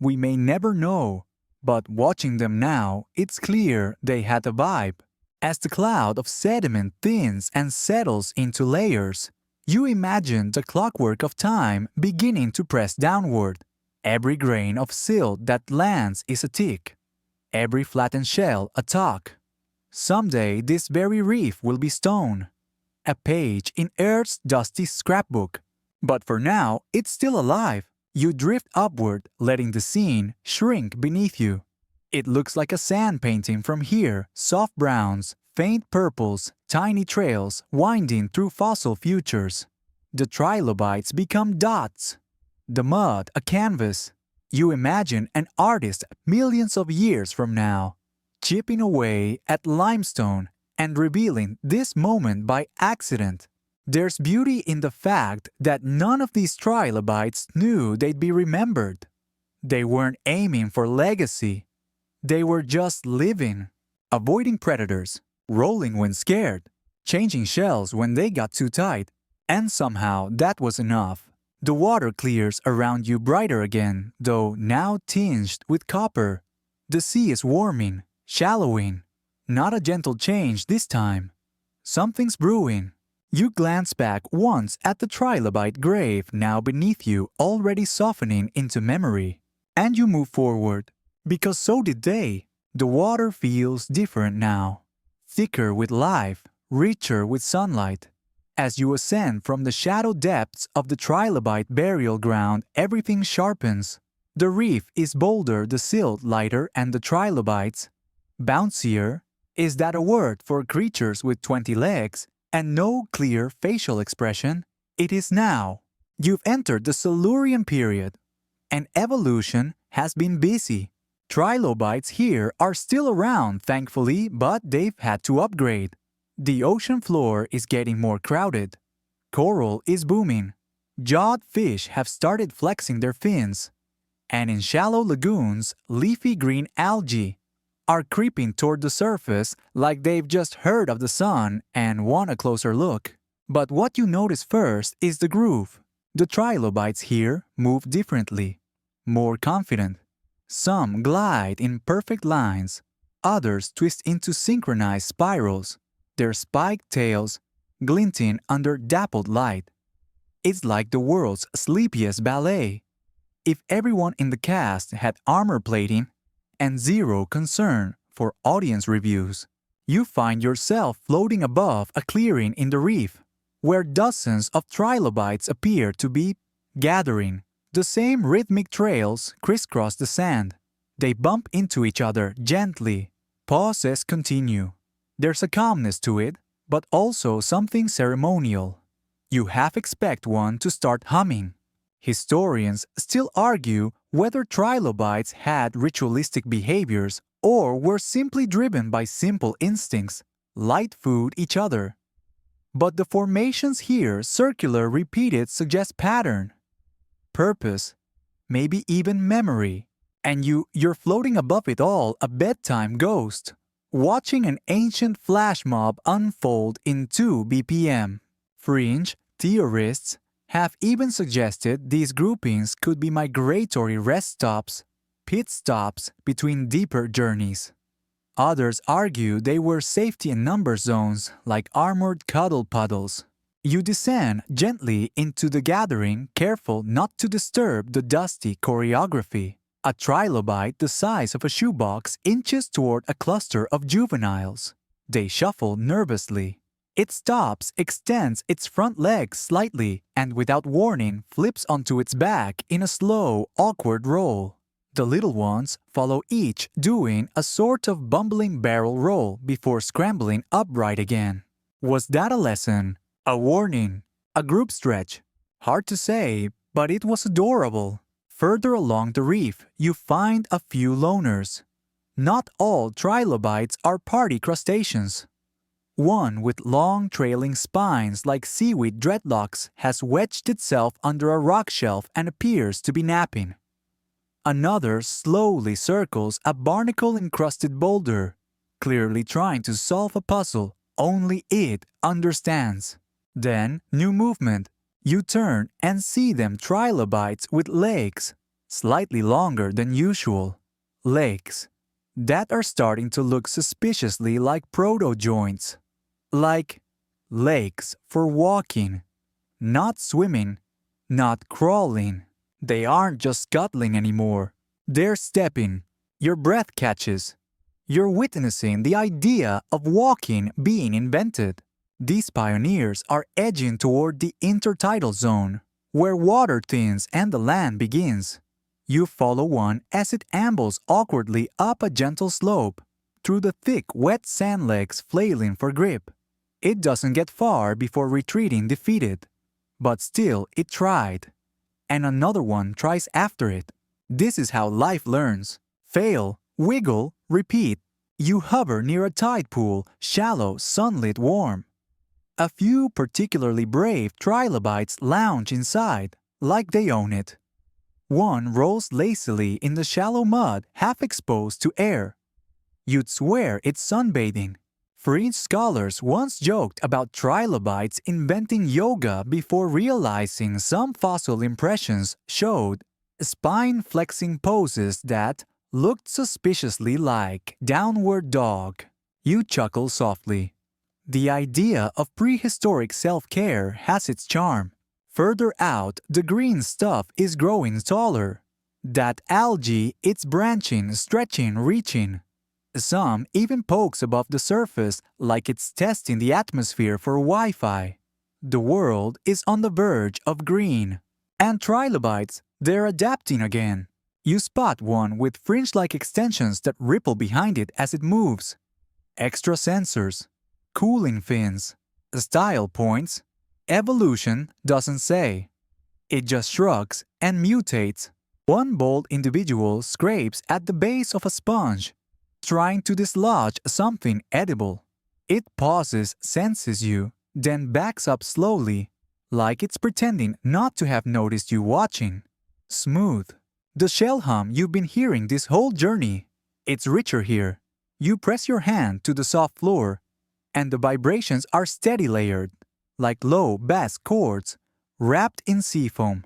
S1: We may never know, but watching them now, it's clear they had a vibe. As the cloud of sediment thins and settles into layers, you imagine the clockwork of time beginning to press downward. Every grain of silt that lands is a tick. Every flattened shell a talk. Someday this very reef will be stone, a page in Earth's dusty scrapbook. But for now, it's still alive. You drift upward, letting the scene shrink beneath you. It looks like a sand painting from here, soft browns, faint purples, tiny trails winding through fossil futures. The trilobites become dots. The mud a canvas. You imagine an artist millions of years from now, chipping away at limestone and revealing this moment by accident. There's beauty in the fact that none of these trilobites knew they'd be remembered. They weren't aiming for legacy. They were just living, avoiding predators, rolling when scared, changing shells when they got too tight. And somehow that was enough. The water clears around you brighter again, though now tinged with copper. The sea is warming, shallowing. Not a gentle change this time. Something's brewing. You glance back once at the trilobite grave now beneath you, already softening into memory. And you move forward, because so did they. The water feels different now. Thicker with life, richer with sunlight. As you ascend from the shadow depths of the trilobite burial ground, everything sharpens. The reef is bolder, the silt lighter, and the trilobites bouncier. Is that a word for creatures with 20 legs and no clear facial expression? It is now. You've entered the Silurian period, and evolution has been busy. Trilobites here are still around, thankfully, but they've had to upgrade. The ocean floor is getting more crowded. Coral is booming. Jawed fish have started flexing their fins. And in shallow lagoons, leafy green algae are creeping toward the surface like they've just heard of the sun and want a closer look. But what you notice first is the groove. The trilobites here move differently, more confident. Some glide in perfect lines, others twist into synchronized spirals, their spiked tails glinting under dappled light. It's like the world's sleepiest ballet. If everyone in the cast had armor plating and zero concern for audience reviews, you find yourself floating above a clearing in the reef, where dozens of trilobites appear to be gathering. The same rhythmic trails crisscross the sand. They bump into each other gently. Pauses continue. There's a calmness to it, but also something ceremonial. You half expect one to start humming. Historians still argue whether trilobites had ritualistic behaviors or were simply driven by simple instincts, light food each other. But the formations here, circular, repeated, suggest pattern, purpose, maybe even memory. And you're floating above it all, a bedtime ghost, watching an ancient flash mob unfold in 2 BPM. Fringe theorists have even suggested these groupings could be migratory rest stops, pit stops between deeper journeys. Others argue they were safety and number zones like armored cuddle puddles. You descend gently into the gathering, careful not to disturb the dusty choreography. A trilobite the size of a shoebox inches toward a cluster of juveniles. They shuffle nervously. It stops, extends its front legs slightly, and without warning flips onto its back in a slow, awkward roll. The little ones follow each, doing a sort of bumbling barrel roll before scrambling upright again. Was that a lesson? A warning? A group stretch? Hard to say, but it was adorable. Further along the reef, you find a few loners. Not all trilobites are party crustaceans. One with long trailing spines like seaweed dreadlocks has wedged itself under a rock shelf and appears to be napping. Another slowly circles a barnacle-encrusted boulder, clearly trying to solve a puzzle only it understands. Then, new movement. You turn and see them trilobites with legs, slightly longer than usual. Legs that are starting to look suspiciously like proto-joints. Like legs for walking, not swimming, not crawling. They aren't just scuttling anymore. They're stepping. Your breath catches. You're witnessing the idea of walking being invented. These pioneers are edging toward the intertidal zone, where water thins and the land begins. You follow one as it ambles awkwardly up a gentle slope, through the thick, wet sand legs flailing for grip. It doesn't get far before retreating defeated. But still it tried. And another one tries after it. This is how life learns. Fail, wiggle, repeat. You hover near a tide pool, shallow, sunlit, warm. A few particularly brave trilobites lounge inside, like they own it. One rolls lazily in the shallow mud, half exposed to air. You'd swear it's sunbathing. Fringe scholars once joked about trilobites inventing yoga before realizing some fossil impressions showed spine-flexing poses that looked suspiciously like downward dog. You chuckle softly. The idea of prehistoric self-care has its charm. Further out, the green stuff is growing taller. That algae, it's branching, stretching, reaching. Some even pokes above the surface like it's testing the atmosphere for Wi-Fi. The world is on the verge of green. And trilobites, they're adapting again. You spot one with fringe-like extensions that ripple behind it as it moves. Extra sensors. Cooling fins. Style points. Evolution doesn't say. It just shrugs and mutates. One bold individual scrapes at the base of a sponge, trying to dislodge something edible. It pauses, senses you, then backs up slowly, like it's pretending not to have noticed you watching. Smooth. The shell hum you've been hearing this whole journey. It's richer here. You press your hand to the soft floor, and the vibrations are steady layered, like low bass chords, wrapped in seafoam.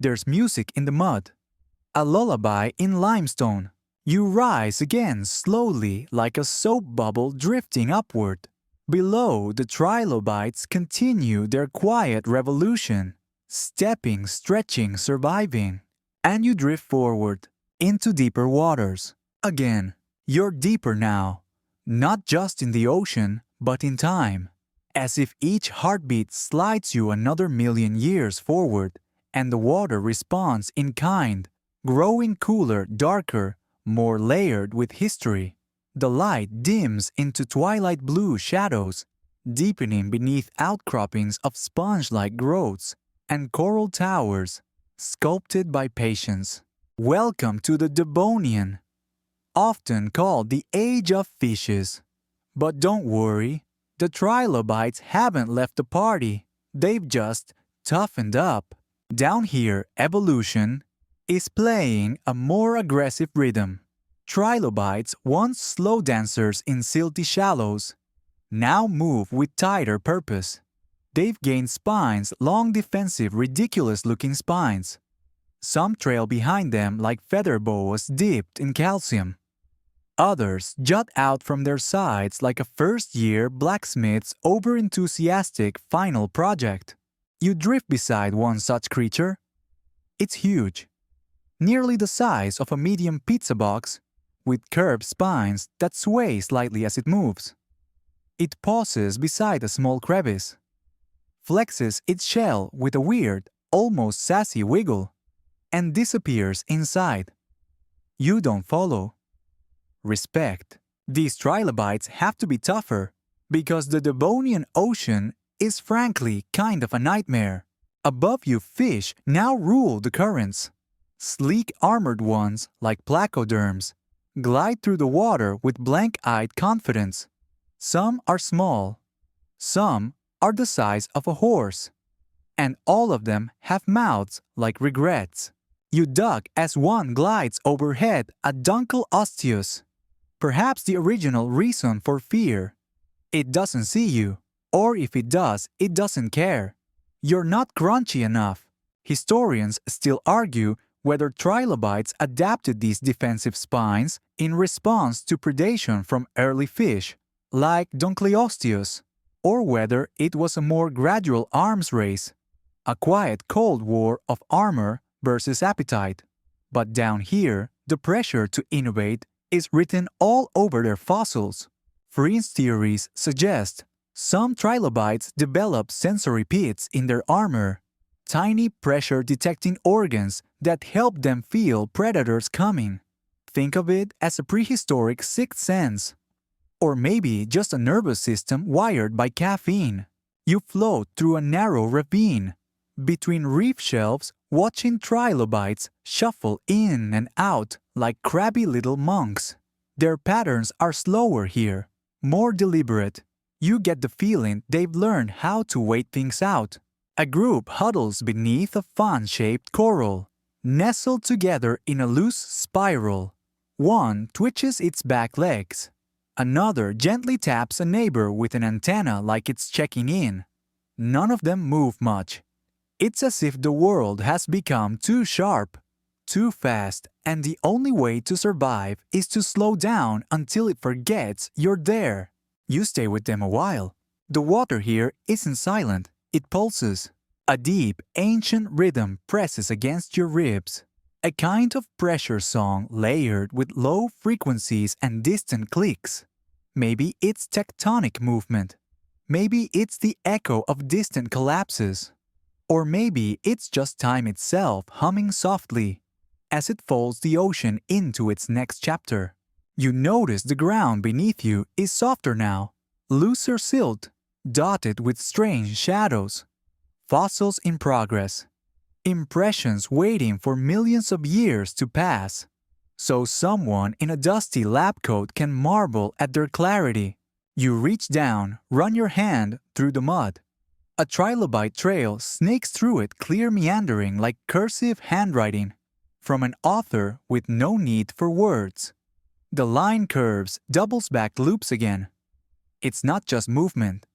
S1: There's music in the mud. A lullaby in limestone. You rise again slowly like a soap bubble drifting upward. Below, the trilobites continue their quiet revolution, stepping, stretching, surviving. And you drift forward, into deeper waters. Again, you're deeper now, not just in the ocean, but in time. As if each heartbeat slides you another million years forward, and the water responds in kind, growing cooler, darker, more layered with history. The light dims into twilight blue shadows, deepening beneath outcroppings of sponge-like growths and coral towers, sculpted by patience. Welcome to the Devonian. often called the Age of Fishes. But don't worry, the Trilobites haven't left the party. They've just toughened up. Down here, evolution is playing a more aggressive rhythm. Trilobites, once slow dancers in silty shallows, now move with tighter purpose. They've gained spines, long defensive, ridiculous-looking spines. Some trail behind them like feather boas dipped in calcium. Others jut out from their sides like a first-year blacksmith's over-enthusiastic final project. You drift beside one such creature. It's huge, nearly the size of a medium pizza box, with curved spines that sway slightly as it moves. It pauses beside a small crevice, flexes its shell with a weird, almost sassy wiggle, and disappears inside. You don't follow. Respect. These trilobites have to be tougher because the Devonian Ocean is frankly kind of a nightmare. Above you fish now rule the currents. Sleek armored ones like placoderms glide through the water with blank-eyed confidence. Some are small, some are the size of a horse, and all of them have mouths like regrets. You duck as one glides overhead a Dunkel Osteus, perhaps the original reason for fear. It doesn't see you, or if it does, it doesn't care. You're not crunchy enough. Historians still argue whether trilobites adapted these defensive spines in response to predation from early fish, like Dunkleosteus, or whether it was a more gradual arms race, a quiet cold war of armor versus appetite. But down here, the pressure to innovate is written all over their fossils. Fringe theories suggest some trilobites develop sensory pits in their armor, tiny pressure-detecting organs that help them feel predators coming. Think of it as a prehistoric sixth sense. Or maybe just a nervous system wired by caffeine. You float through a narrow ravine, between reef shelves, watching trilobites shuffle in and out like crabby little monks. Their patterns are slower here, more deliberate. You get the feeling they've learned how to wait things out. A group huddles beneath a fan-shaped coral, nestled together in a loose spiral. One twitches its back legs. Another gently taps a neighbor with an antenna like it's checking in. None of them move much. It's as if the world has become too sharp, too fast, and the only way to survive is to slow down until it forgets you're there. You stay with them a while. The water here isn't silent, it pulses. A deep, ancient rhythm presses against your ribs. A kind of pressure song layered with low frequencies and distant clicks. Maybe it's tectonic movement. Maybe it's the echo of distant collapses. Or maybe it's just time itself humming softly as it folds the ocean into its next chapter. You notice the ground beneath you is softer now, looser silt, dotted with strange shadows. Fossils in progress. Impressions waiting for millions of years to pass, so someone in a dusty lab coat can marvel at their clarity. You reach down, run your hand through the mud. A trilobite trail snakes through it, clear meandering like cursive handwriting, from an author with no need for words. The line curves, doubles back, loops again. It's not just movement,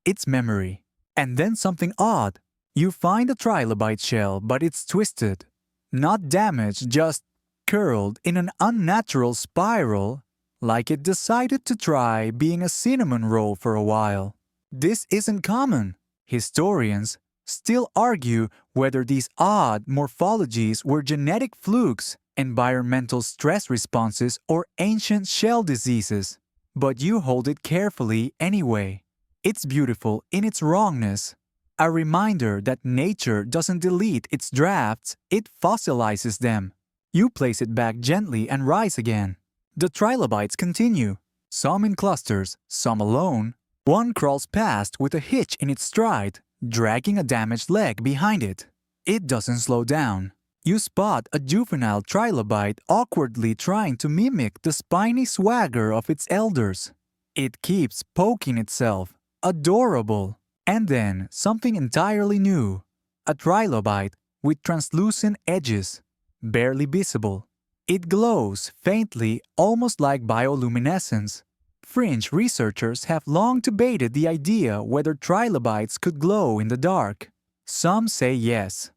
S1: it's memory. And then something odd. You find a trilobite shell, but it's twisted. Not damaged, just curled in an unnatural spiral, like it decided to try being a cinnamon roll for a while. This isn't common. Historians still argue whether these odd morphologies were genetic flukes, environmental stress responses, or ancient shell diseases. But you hold it carefully anyway. It's beautiful in its wrongness. A reminder that nature doesn't delete its drafts, it fossilizes them. You place it back gently and rise again. The trilobites continue, some in clusters, some alone. One crawls past with a hitch in its stride, dragging a damaged leg behind it. It doesn't slow down. You spot a juvenile trilobite awkwardly trying to mimic the spiny swagger of its elders. It keeps poking itself. Adorable. And then something entirely new. A trilobite with translucent edges, barely visible. It glows faintly, almost like bioluminescence. Fringe researchers have long debated the idea whether trilobites could glow in the dark. Some say yes,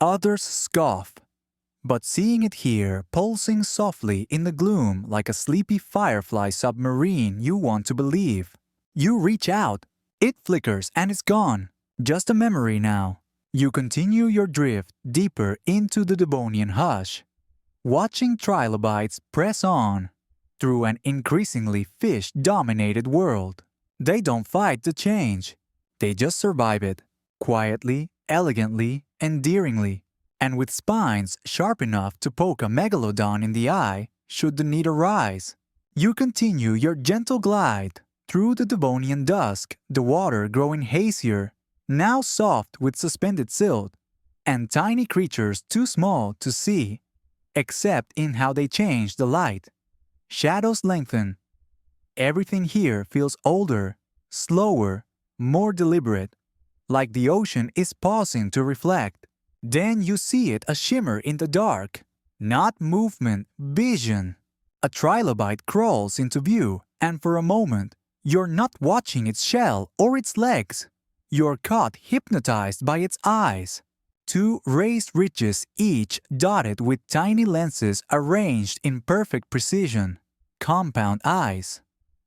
S1: others scoff. But seeing it here, pulsing softly in the gloom like a sleepy firefly submarine, you want to believe. You reach out. It flickers and is gone. Just a memory now. You continue your drift deeper into the Devonian hush, watching trilobites press on through an increasingly fish-dominated world. They don't fight the change. They just survive it, quietly, elegantly, endearingly, and with spines sharp enough to poke a megalodon in the eye should the need arise. You continue your gentle glide through the Devonian dusk, the water growing hazier, now soft with suspended silt, and tiny creatures too small to see, except in how they change the light. Shadows lengthen. Everything here feels older, slower, more deliberate, like the ocean is pausing to reflect. Then you see it a shimmer in the dark. Not movement, vision. A trilobite crawls into view, and for a moment, you're not watching its shell or its legs. You're caught hypnotized by its eyes. Two raised ridges, each dotted with tiny lenses arranged in perfect precision. Compound eyes.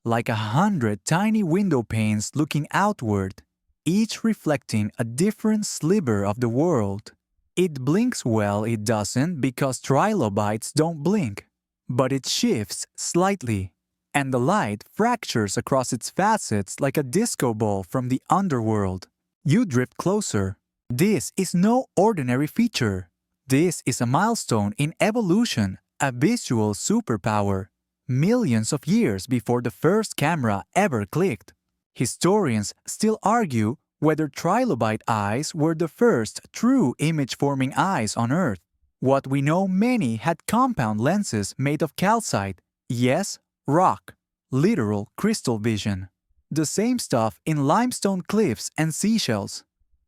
S1: Like 100 tiny window panes looking outward, each reflecting a different sliver of the world. It blinks well, it doesn't, because trilobites don't blink. But it shifts slightly, and the light fractures across its facets like a disco ball from the underworld. You drift closer. This is no ordinary feature. This is a milestone in evolution, a visual superpower. Millions of years before the first camera ever clicked. Historians still argue whether trilobite eyes were the first true image-forming eyes on Earth. What we know, many had compound lenses made of calcite, yes, rock, literal crystal vision. The same stuff in limestone cliffs and seashells.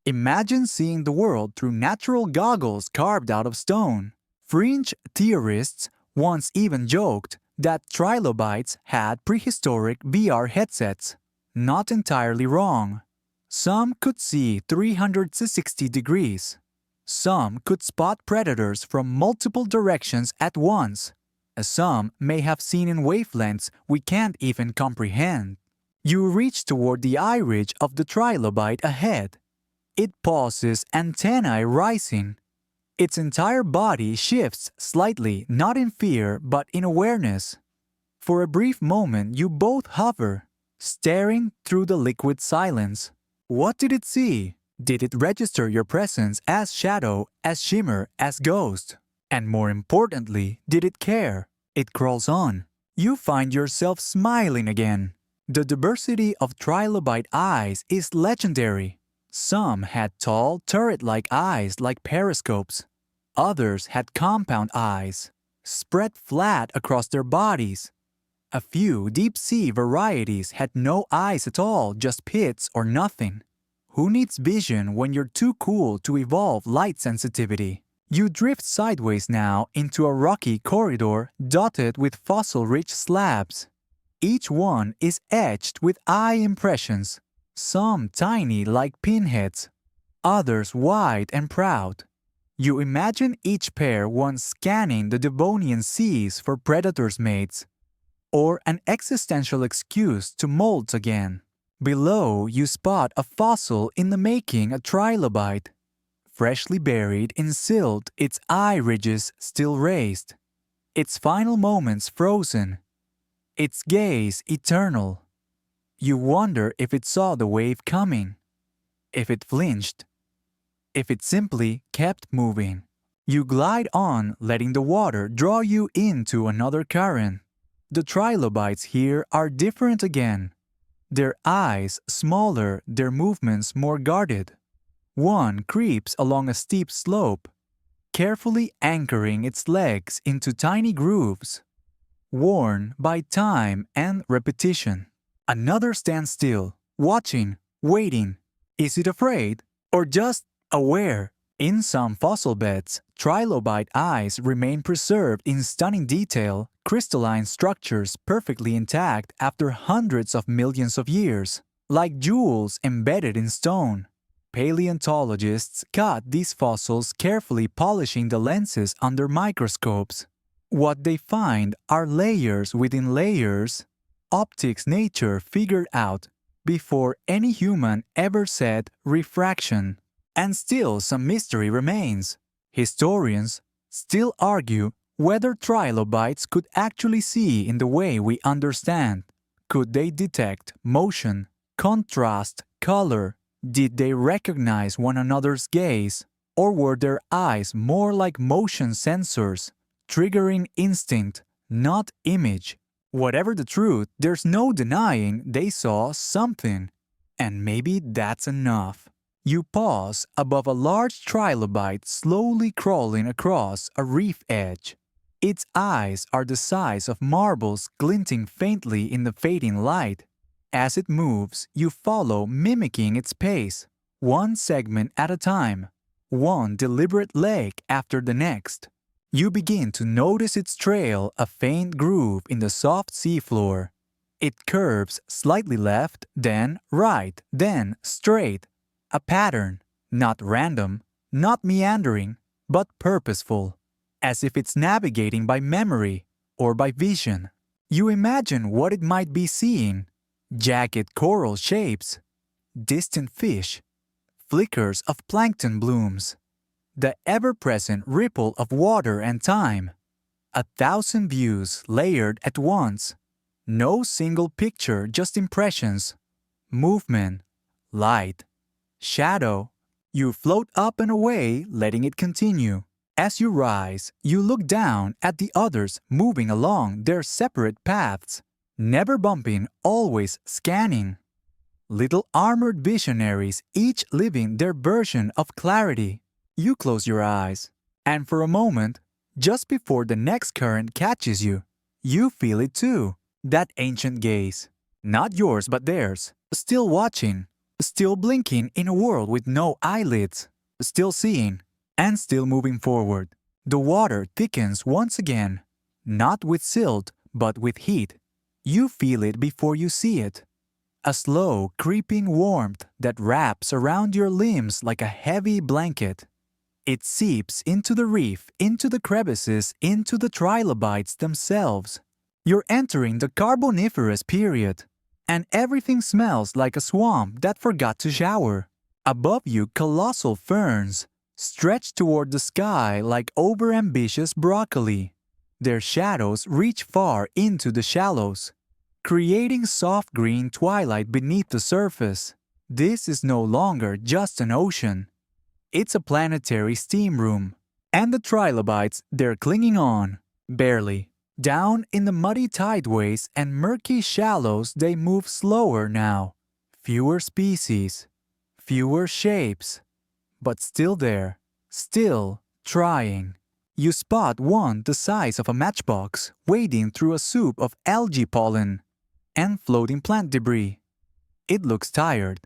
S1: Imagine seeing the world through natural goggles carved out of stone. Fringe theorists once even joked that trilobites had prehistoric VR headsets. Not entirely wrong. Some could see 360 degrees. Some could spot predators from multiple directions at once. Some may have seen in wavelengths we can't even comprehend. You reach toward the eye ridge of the trilobite ahead. It pauses, antennae rising. Its entire body shifts slightly, not in fear, but in awareness. For a brief moment, you both hover, staring through the liquid silence. What did it see? Did it register your presence as shadow, as shimmer, as ghost? And more importantly, did it care? It crawls on. You find yourself smiling again. The diversity of trilobite eyes is legendary. Some had tall, turret-like eyes like periscopes. Others had compound eyes, spread flat across their bodies. A few deep-sea varieties had no eyes at all, just pits or nothing. Who needs vision when you're too cool to evolve light sensitivity? You drift sideways now into a rocky corridor dotted with fossil-rich slabs. Each one is etched with eye impressions, some tiny like pinheads, others wide and proud. You imagine each pair once scanning the Devonian seas for predators' mates, or an existential excuse to molt again. Below, you spot a fossil in the making, a trilobite, freshly buried in silt, its eye ridges still raised, its final moments frozen, its gaze eternal. You wonder if it saw the wave coming, if it flinched, if it simply kept moving. You glide on, letting the water draw you into another current. The trilobites here are different again. Their eyes smaller, their movements more guarded. One creeps along a steep slope, carefully anchoring its legs into tiny grooves, worn by time and repetition. Another stands still, watching, waiting. Is it afraid or just aware? In some fossil beds, trilobite eyes remain preserved in stunning detail, crystalline structures perfectly intact after hundreds of millions of years, like jewels embedded in stone. Paleontologists cut these fossils, carefully polishing the lenses under microscopes. What they find are layers within layers, optics nature figured out before any human ever said refraction. And still some mystery remains. Historians still argue whether trilobites could actually see in the way we understand. Could they detect motion, contrast, color? Did they recognize one another's gaze? Or were their eyes more like motion sensors, triggering instinct, not image? Whatever the truth, there's no denying they saw something. And maybe that's enough. You pause above a large trilobite slowly crawling across a reef edge. Its eyes are the size of marbles glinting faintly in the fading light. As it moves, you follow, mimicking its pace, one segment at a time, one deliberate leg after the next. You begin to notice its trail, a faint groove in the soft seafloor. It curves slightly left, then right, then straight. A pattern, not random, not meandering, but purposeful, as if it's navigating by memory or by vision. You imagine what it might be seeing: jagged coral shapes, distant fish, flickers of plankton blooms, the ever-present ripple of water and time. 1,000 views layered at once. No single picture, just impressions, movement, light, shadow. You float up and away, letting it continue. As you rise, you look down at the others moving along their separate paths, never bumping, always scanning. Little armored visionaries, each living their version of clarity. You close your eyes, and for a moment, just before the next current catches you, you feel it too. That ancient gaze. Not yours but theirs. Still watching. Still blinking in a world with no eyelids. Still seeing. And still moving forward. The water thickens once again. Not with silt, but with heat. You feel it before you see it. A slow, creeping warmth that wraps around your limbs like a heavy blanket. It seeps into the reef, into the crevices, into the trilobites themselves. You're entering the Carboniferous period, and everything smells like a swamp that forgot to shower. Above you, colossal ferns stretch toward the sky like overambitious broccoli. Their shadows reach far into the shallows, creating soft green twilight beneath the surface. This is no longer just an ocean. It's a planetary steam room. And the trilobites, they're clinging on, barely. Down in the muddy tideways and murky shallows they move slower now. Fewer species, fewer shapes, but still there, still trying. You spot one the size of a matchbox wading through a soup of algae pollen and floating plant debris. It looks tired,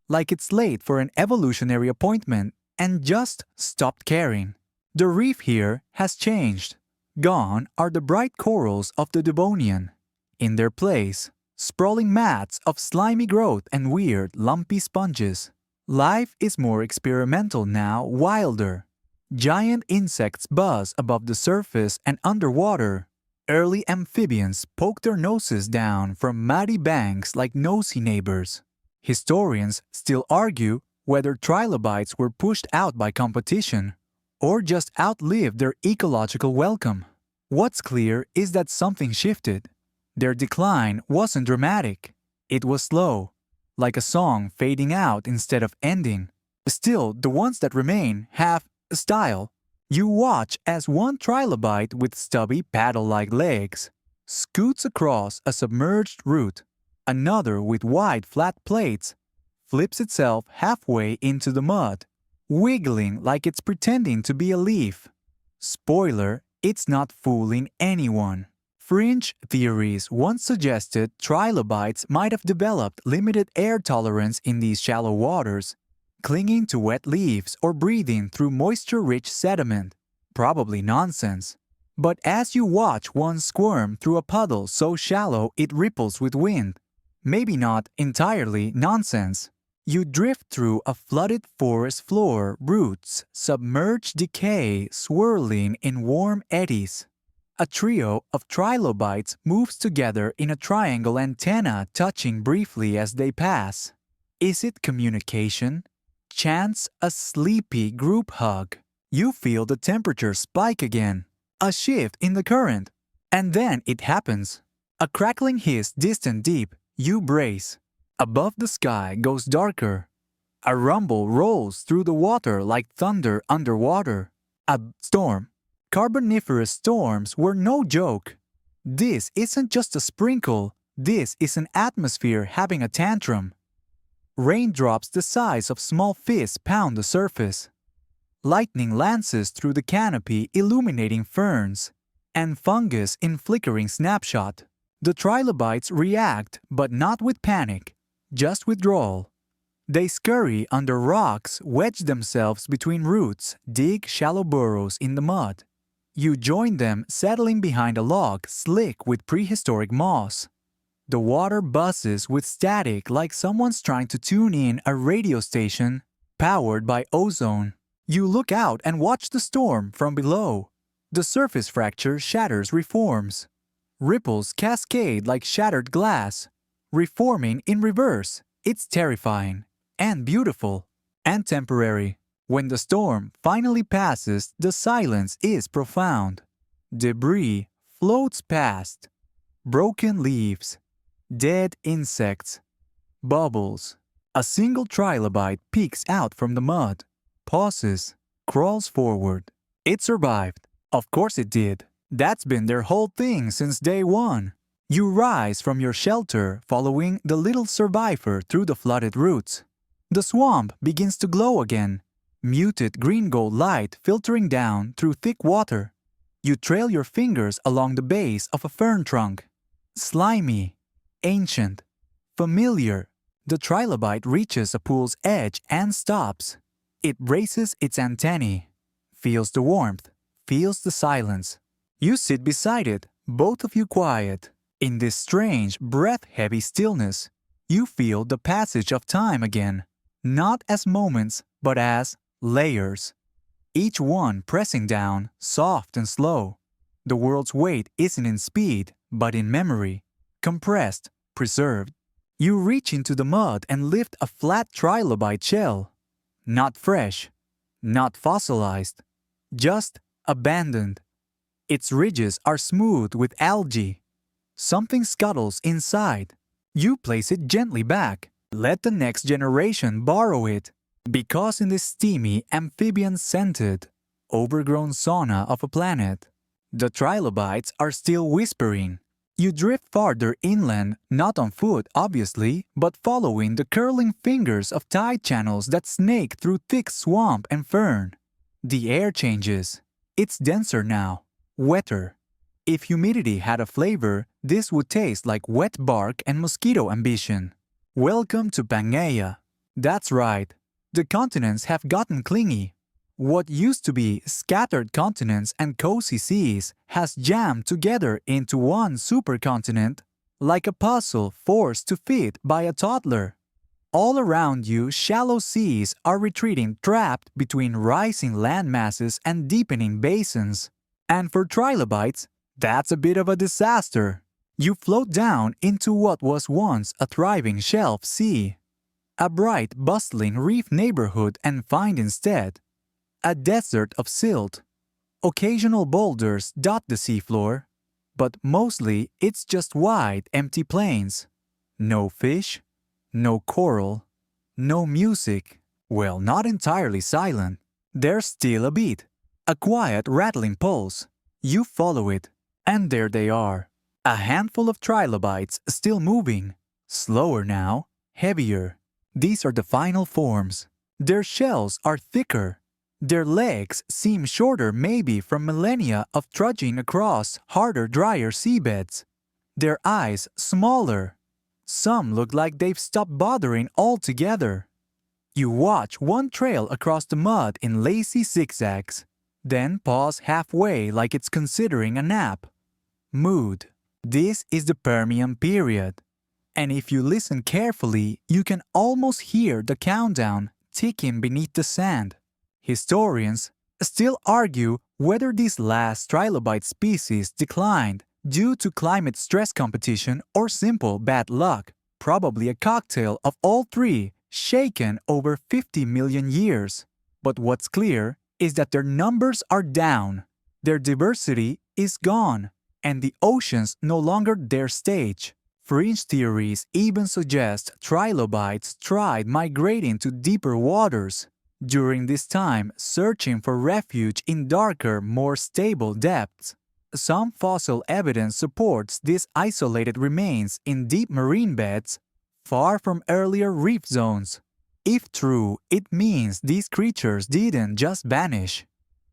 S1: like it's late for an evolutionary appointment and just stopped caring. The reef here has changed. Gone are the bright corals of the Devonian. In their place, sprawling mats of slimy growth and weird, lumpy sponges. Life is more experimental now, wilder. Giant insects buzz above the surface and underwater. Early amphibians poke their noses down from muddy banks like nosy neighbors. Historians still argue whether trilobites were pushed out by competition or just outlived their ecological welcome. What's clear is that something shifted. Their decline wasn't dramatic. It was slow, like a song fading out instead of ending. Still, the ones that remain have style. You watch as one trilobite with stubby paddle-like legs scoots across a submerged route. Another with wide flat plates flips itself halfway into the mud. wiggling like it's pretending to be a leaf. Spoiler, it's not fooling anyone. Fringe theories once suggested trilobites might have developed limited air tolerance in these shallow waters, clinging to wet leaves or breathing through moisture-rich sediment. Probably nonsense. But as you watch one squirm through a puddle so shallow it ripples with wind, maybe not entirely nonsense. You drift through a flooded forest floor, roots, submerged decay swirling in warm eddies. A trio of trilobites moves together in a triangle antenna touching briefly as they pass. Is it communication? Chance a sleepy group hug. You feel the temperature spike again. A shift in the current. And then it happens. A crackling hiss distant deep. You brace. Above the sky goes darker. A rumble rolls through the water like thunder underwater. A storm. Carboniferous storms were no joke. This isn't just a sprinkle. This is an atmosphere having a tantrum. Raindrops the size of small fists pound the surface. Lightning lances through the canopy illuminating ferns, and fungus in flickering snapshot. The trilobites react, but not with panic, just withdrawal. They scurry under rocks, wedge themselves between roots, dig shallow burrows in the mud. You join them settling behind a log slick with prehistoric moss. The water buzzes with static like someone's trying to tune in a radio station powered by ozone. You look out and watch the storm from below. The surface fracture shatters reforms. Ripples cascade like shattered glass, reforming in reverse. It's terrifying, and beautiful, and temporary. When the storm finally passes, the silence is profound. Debris floats past. Broken leaves. Dead insects. Bubbles. A single trilobite peeks out from the mud. Pauses. Crawls forward. It survived. Of course it did. That's been their whole thing since day one. You rise from your shelter following the little survivor through the flooded roots. The swamp begins to glow again. Muted green-gold light filtering down through thick water. You trail your fingers along the base of a fern trunk. Slimy. Ancient. Familiar. The trilobite reaches a pool's edge and stops. It braces its antennae. Feels the warmth. Feels the silence. You sit beside it, both of you quiet. In this strange, breath-heavy stillness, you feel the passage of time again. Not as moments, but as layers. Each one pressing down, soft and slow. The world's weight isn't in speed, but in memory. Compressed, preserved. You reach into the mud and lift a flat trilobite shell. Not fresh, not fossilized, just abandoned. Its ridges are smooth with algae. Something scuttles inside. You place it gently back. Let the next generation borrow it. Because in this steamy, amphibian-scented, overgrown sauna of a planet, the trilobites are still whispering. You drift farther inland, not on foot obviously, but following the curling fingers of tide channels that snake through thick swamp and fern. The air changes. It's denser now, wetter. If humidity had a flavor, this would taste like wet bark and mosquito ambition. Welcome to Pangaea. That's right. The continents have gotten clingy. What used to be scattered continents and cozy seas has jammed together into one supercontinent, like a puzzle forced to fit by a toddler. All around you, shallow seas are retreating, trapped between rising land masses and deepening basins. And for trilobites, that's a bit of a disaster. You float down into what was once a thriving shelf sea. A bright, bustling reef neighborhood and find instead a desert of silt. Occasional boulders dot the seafloor, but mostly it's just wide, empty plains. No fish, no coral, no music. Well, not entirely silent. There's still a beat, a quiet, rattling pulse. You follow it, and there they are. A handful of trilobites still moving, slower now, heavier. These are the final forms. Their shells are thicker. Their legs seem shorter, maybe from millennia of trudging across harder, drier seabeds. Their eyes smaller. Some look like they've stopped bothering altogether. You watch one trail across the mud in lazy zigzags, then pause halfway like it's considering a nap. Mood. This is the Permian period. And if you listen carefully, you can almost hear the countdown ticking beneath the sand. Historians still argue whether this last trilobite species declined due to climate stress competition or simple bad luck, probably a cocktail of all three shaken over 50 million years. But what's clear is that their numbers are down, their diversity is gone, and the oceans no longer their stage. Fringe theories even suggest trilobites tried migrating to deeper waters, during this time searching for refuge in darker, more stable depths. Some fossil evidence supports these isolated remains in deep marine beds, far from earlier reef zones. If true, it means these creatures didn't just vanish.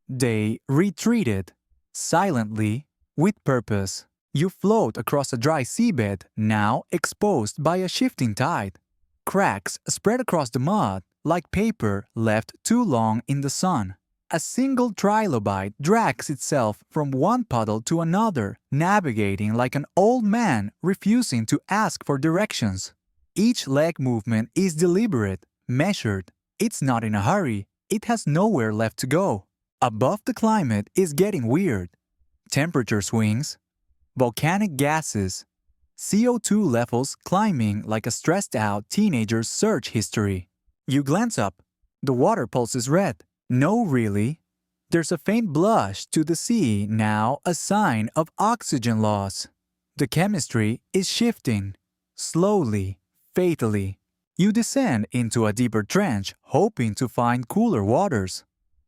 S1: They retreated, silently, with purpose. You float across a dry seabed, now exposed by a shifting tide. Cracks spread across the mud, like paper left too long in the sun. A single trilobite drags itself from one puddle to another, navigating like an old man refusing to ask for directions. Each leg movement is deliberate, measured. It's not in a hurry. It has nowhere left to go. Above, the climate is getting weird. Temperature swings, volcanic gases, CO2 levels climbing like a stressed-out teenager's search history. You glance up. The water pulses red. No, really. There's a faint blush to the sea now, a sign of oxygen loss. The chemistry is shifting. Slowly, fatally. You descend into a deeper trench, hoping to find cooler waters.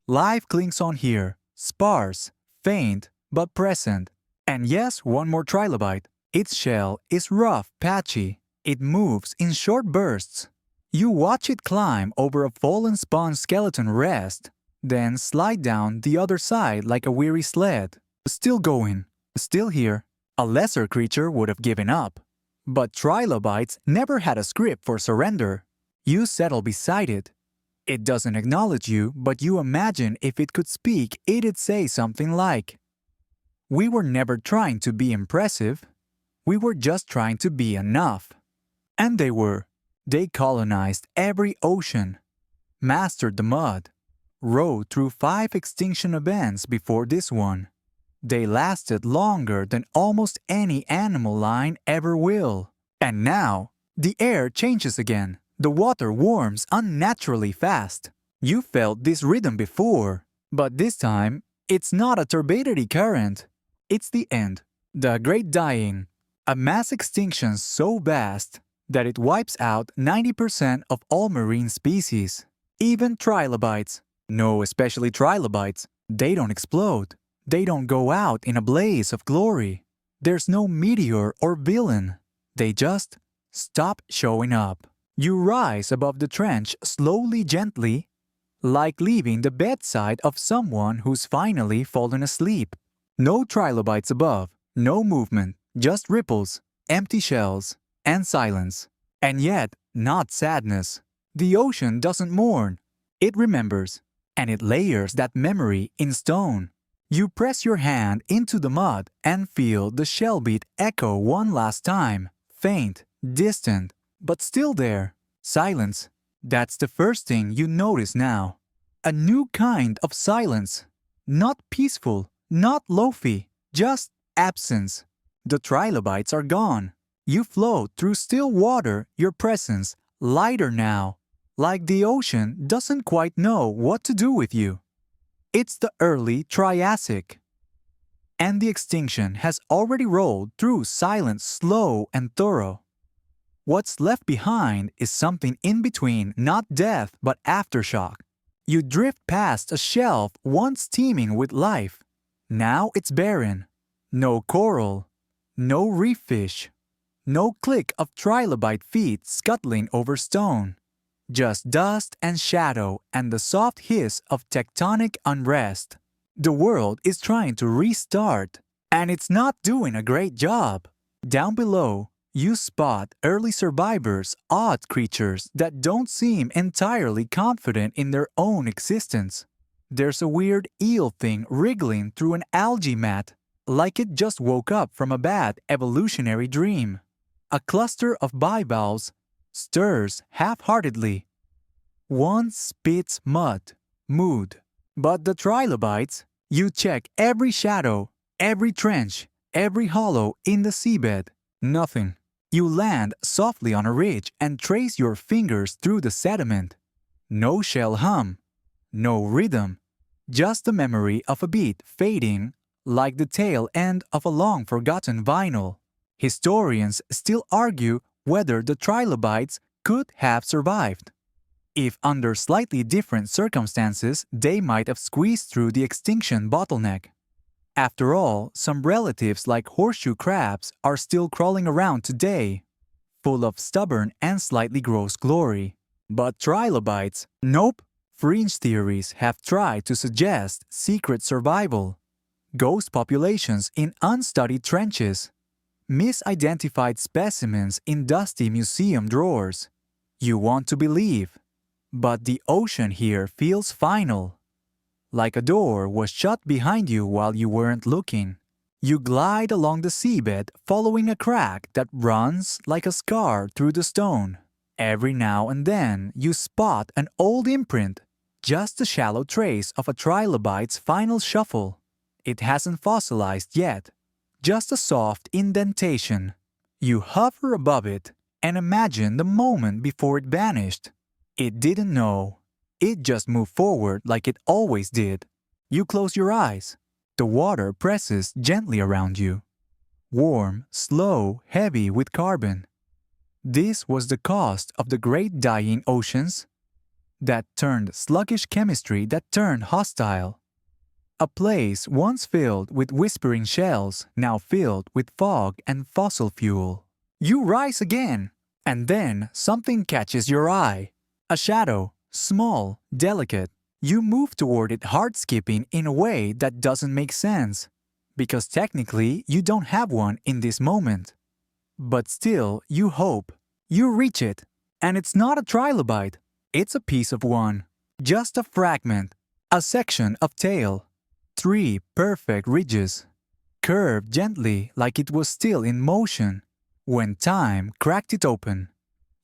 S1: Life clings on here, sparse, faint, but present. And yes, one more trilobite. Its shell is rough, patchy. It moves in short bursts. You watch it climb over a fallen sponge skeleton rest, then slide down the other side like a weary sled. Still going, still here. A lesser creature would have given up. But trilobites never had a script for surrender. You settle beside it. It doesn't acknowledge you, but you imagine if it could speak, it'd say something like, "We were never trying to be impressive. We were just trying to be enough." And they were. They colonized every ocean, mastered the mud, rode through 5 extinction events before this one. They lasted longer than almost any animal line ever will. And now, the air changes again. The water warms unnaturally fast. You felt this rhythm before, but this time, it's not a turbidity current. It's the end, the great dying, a mass extinction so vast that it wipes out 90% of all marine species. Even trilobites. No, especially trilobites. They don't explode. They don't go out in a blaze of glory. There's no meteor or villain. They just stop showing up. You rise above the trench slowly, gently, like leaving the bedside of someone who's finally fallen asleep. No trilobites above, no movement, just ripples, empty shells, and silence. And yet, not sadness. The ocean doesn't mourn. It remembers, and it layers that memory in stone. You press your hand into the mud and feel the shell beat echo one last time. Faint, distant, but still there. Silence. That's the first thing you notice now. A new kind of silence. Not peaceful, not Lofi, just absence. The trilobites are gone. You float through still water, your presence, lighter now, like the ocean doesn't quite know what to do with you. It's the early Triassic. And the extinction has already rolled through silent, slow, and thorough. What's left behind is something in between, not death but aftershock. You drift past a shelf once teeming with life. Now it's barren. No coral, no reef fish, no click of trilobite feet scuttling over stone. Just dust and shadow and the soft hiss of tectonic unrest. The world is trying to restart, and it's not doing a great job. Down below, you spot early survivors, odd creatures that don't seem entirely confident in their own existence. There's a weird eel thing wriggling through an algae mat, like it just woke up from a bad evolutionary dream. A cluster of bivalves stirs half-heartedly. One spits mood. But the Trilobites, you check every shadow, every trench, every hollow in the seabed. Nothing. You land softly on a ridge and trace your fingers through the sediment. No shell hum, no rhythm, just the memory of a beat fading like the tail end of a long-forgotten vinyl. Historians still argue whether the Trilobites could have survived. If under slightly different circumstances, they might have squeezed through the extinction bottleneck. After all, some relatives like horseshoe crabs are still crawling around today, full of stubborn and slightly gross glory. But Trilobites, nope. Fringe theories have tried to suggest secret survival, ghost populations in unstudied trenches, misidentified specimens in dusty museum drawers. You want to believe, but the ocean here feels final. Like a door was shut behind you while you weren't looking. You glide along the seabed following a crack that runs like a scar through the stone. Every now and then you spot an old imprint, just a shallow trace of a trilobite's final shuffle. It hasn't fossilized yet, just a soft indentation. You hover above it and imagine the moment before it vanished. It didn't know. It just moved forward like it always did. You close your eyes. The water presses gently around you. Warm, slow, heavy with carbon. This was the cost of the great dying oceans that turned sluggish chemistry that turned hostile. A place once filled with whispering shells, now filled with fog and fossil fuel. You rise again, and then something catches your eye. A shadow, small, delicate. You move toward it hard-skipping in a way that doesn't make sense, because technically you don't have one in this moment. But still, you hope. You reach it, and it's not a trilobite. It's a piece of one. Just a fragment. A section of tail. 3 perfect ridges. Curved gently like it was still in motion when time cracked it open.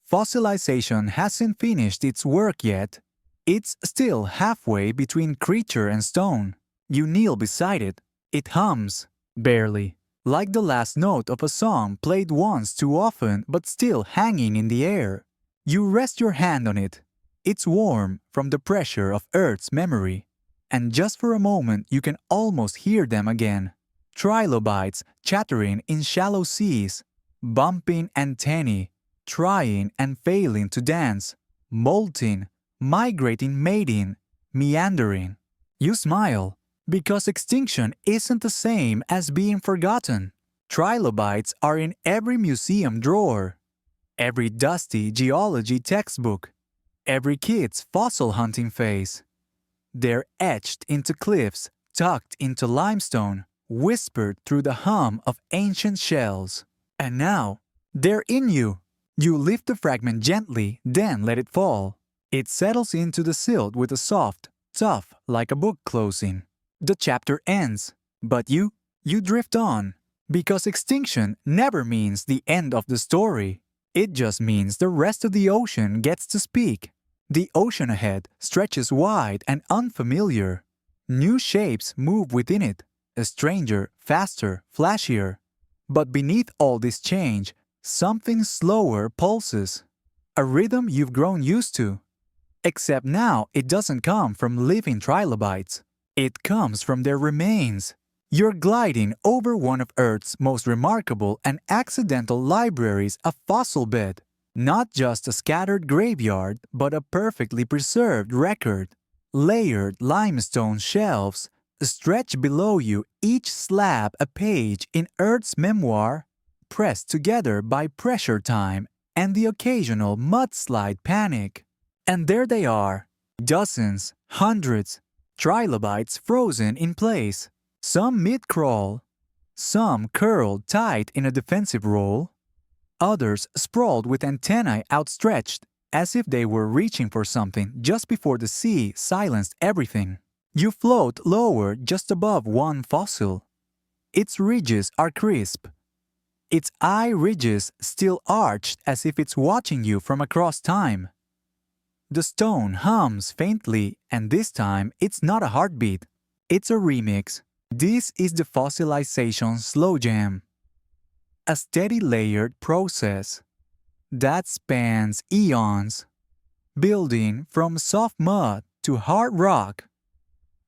S1: Fossilization hasn't finished its work yet. It's still halfway between creature and stone. You kneel beside it. It hums, barely, like the last note of a song played once too often but still hanging in the air. You rest your hand on it. It's warm from the pressure of Earth's memory. And just for a moment you can almost hear them again. Trilobites chattering in shallow seas, bumping antennae, trying and failing to dance, molting, migrating, mating, meandering. You smile, because extinction isn't the same as being forgotten. Trilobites are in every museum drawer, every dusty geology textbook, every kid's fossil hunting phase. They're etched into cliffs, tucked into limestone, whispered through the hum of ancient shells. And now, they're in you. You lift the fragment gently, then let it fall. It settles into the silt with a soft, tough, like a book closing. The chapter ends, but you drift on. Because extinction never means the end of the story. It just means the rest of the ocean gets to speak. The ocean ahead stretches wide and unfamiliar. New shapes move within it, stranger, faster, flashier. But beneath all this change, something slower pulses. A rhythm you've grown used to. Except now it doesn't come from living trilobites. It comes from their remains. You're gliding over one of Earth's most remarkable and accidental libraries of fossil bed. Not just a scattered graveyard, but a perfectly preserved record. Layered limestone shelves stretch below you, each slab a page in Earth's memoir, pressed together by pressure time and the occasional mudslide panic. And there they are, dozens, hundreds, trilobites frozen in place, some mid-crawl, some curled tight in a defensive roll, others sprawled with antennae outstretched, as if they were reaching for something just before the sea silenced everything. You float lower just above one fossil. Its ridges are crisp. Its eye ridges still arched as if it's watching you from across time. The stone hums faintly, and this time it's not a heartbeat. It's a remix. This is the fossilization slow jam. A steady layered process that spans eons, building from soft mud to hard rock,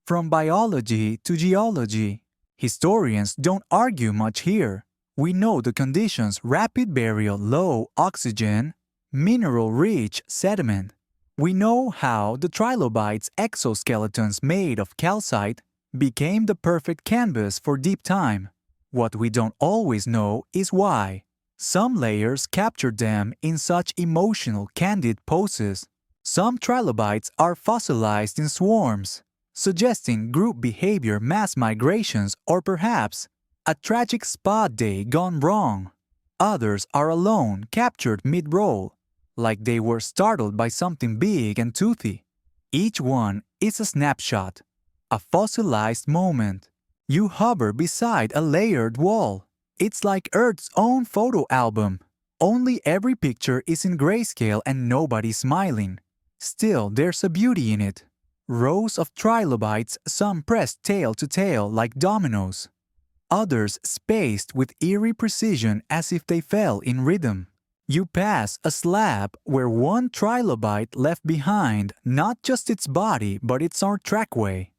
S1: from biology to geology. Historians don't argue much here. We know the conditions: rapid burial, low oxygen, mineral-rich sediment. We know how the trilobites' exoskeletons made of calcite became the perfect canvas for deep time. What we don't always know is why. Some layers captured them in such emotional, candid poses. Some trilobites are fossilized in swarms, suggesting group behavior, mass migrations, or perhaps a tragic spa day gone wrong. Others are alone, captured mid-roll, like they were startled by something big and toothy. Each one is a snapshot, a fossilized moment. You hover beside a layered wall. It's like Earth's own photo album. Only every picture is in grayscale and nobody's smiling. Still, there's a beauty in it. Rows of trilobites, some pressed tail to tail like dominoes. Others spaced with eerie precision as if they fell in rhythm. You pass a slab where one trilobite left behind not just its body but its trackway.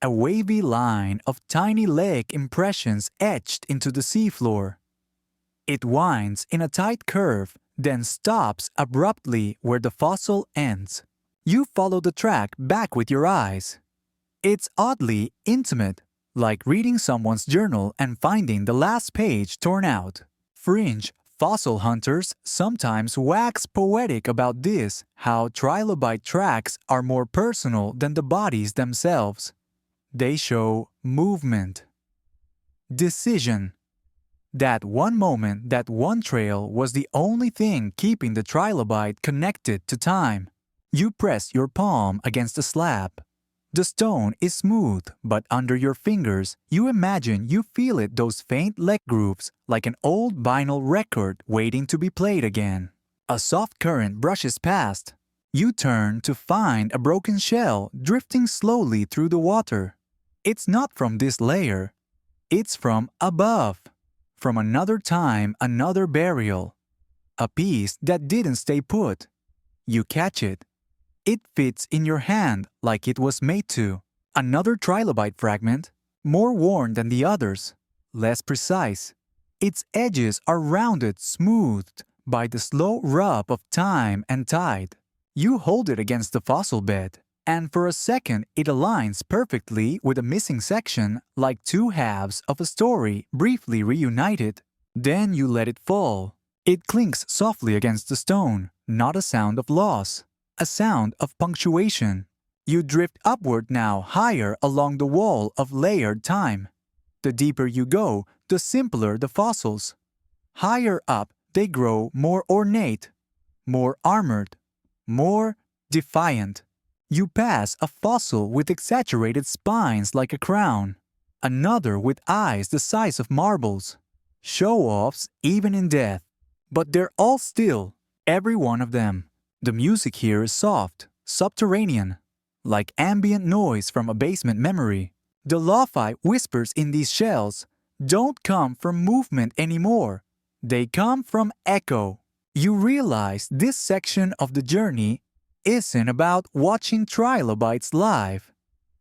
S1: A wavy line of tiny leg impressions etched into the seafloor. It winds in a tight curve, then stops abruptly where the fossil ends. You follow the track back with your eyes. It's oddly intimate, like reading someone's journal and finding the last page torn out. Fringe fossil hunters sometimes wax poetic about this, how trilobite tracks are more personal than the bodies themselves. They show movement, decision. That one moment, that one trail was the only thing keeping the trilobite connected to time. You press your palm against the slab. The stone is smooth, but under your fingers, you imagine you feel it, those faint leg grooves, like an old vinyl record waiting to be played again. A soft current brushes past. You turn to find a broken shell drifting slowly through the water. It's not from this layer. It's from above. From another time, another burial. A piece that didn't stay put. You catch it. It fits in your hand like it was made to. Another trilobite fragment, more worn than the others, less precise. Its edges are rounded, smoothed by the slow rub of time and tide. You hold it against the fossil bed, and for a second it aligns perfectly with a missing section, like two halves of a story briefly reunited. Then you let it fall. It clinks softly against the stone, not a sound of loss, a sound of punctuation. You drift upward now, higher along the wall of layered time. The deeper you go, the simpler the fossils. Higher up, they grow more ornate, more armored, more defiant. You pass a fossil with exaggerated spines like a crown, another with eyes the size of marbles. Show-offs even in death. But they're all still, every one of them. The music here is soft, subterranean, like ambient noise from a basement memory. The Lofi whispers in these shells don't come from movement anymore. They come from echo. You realize this section of the journey isn't about watching trilobites live.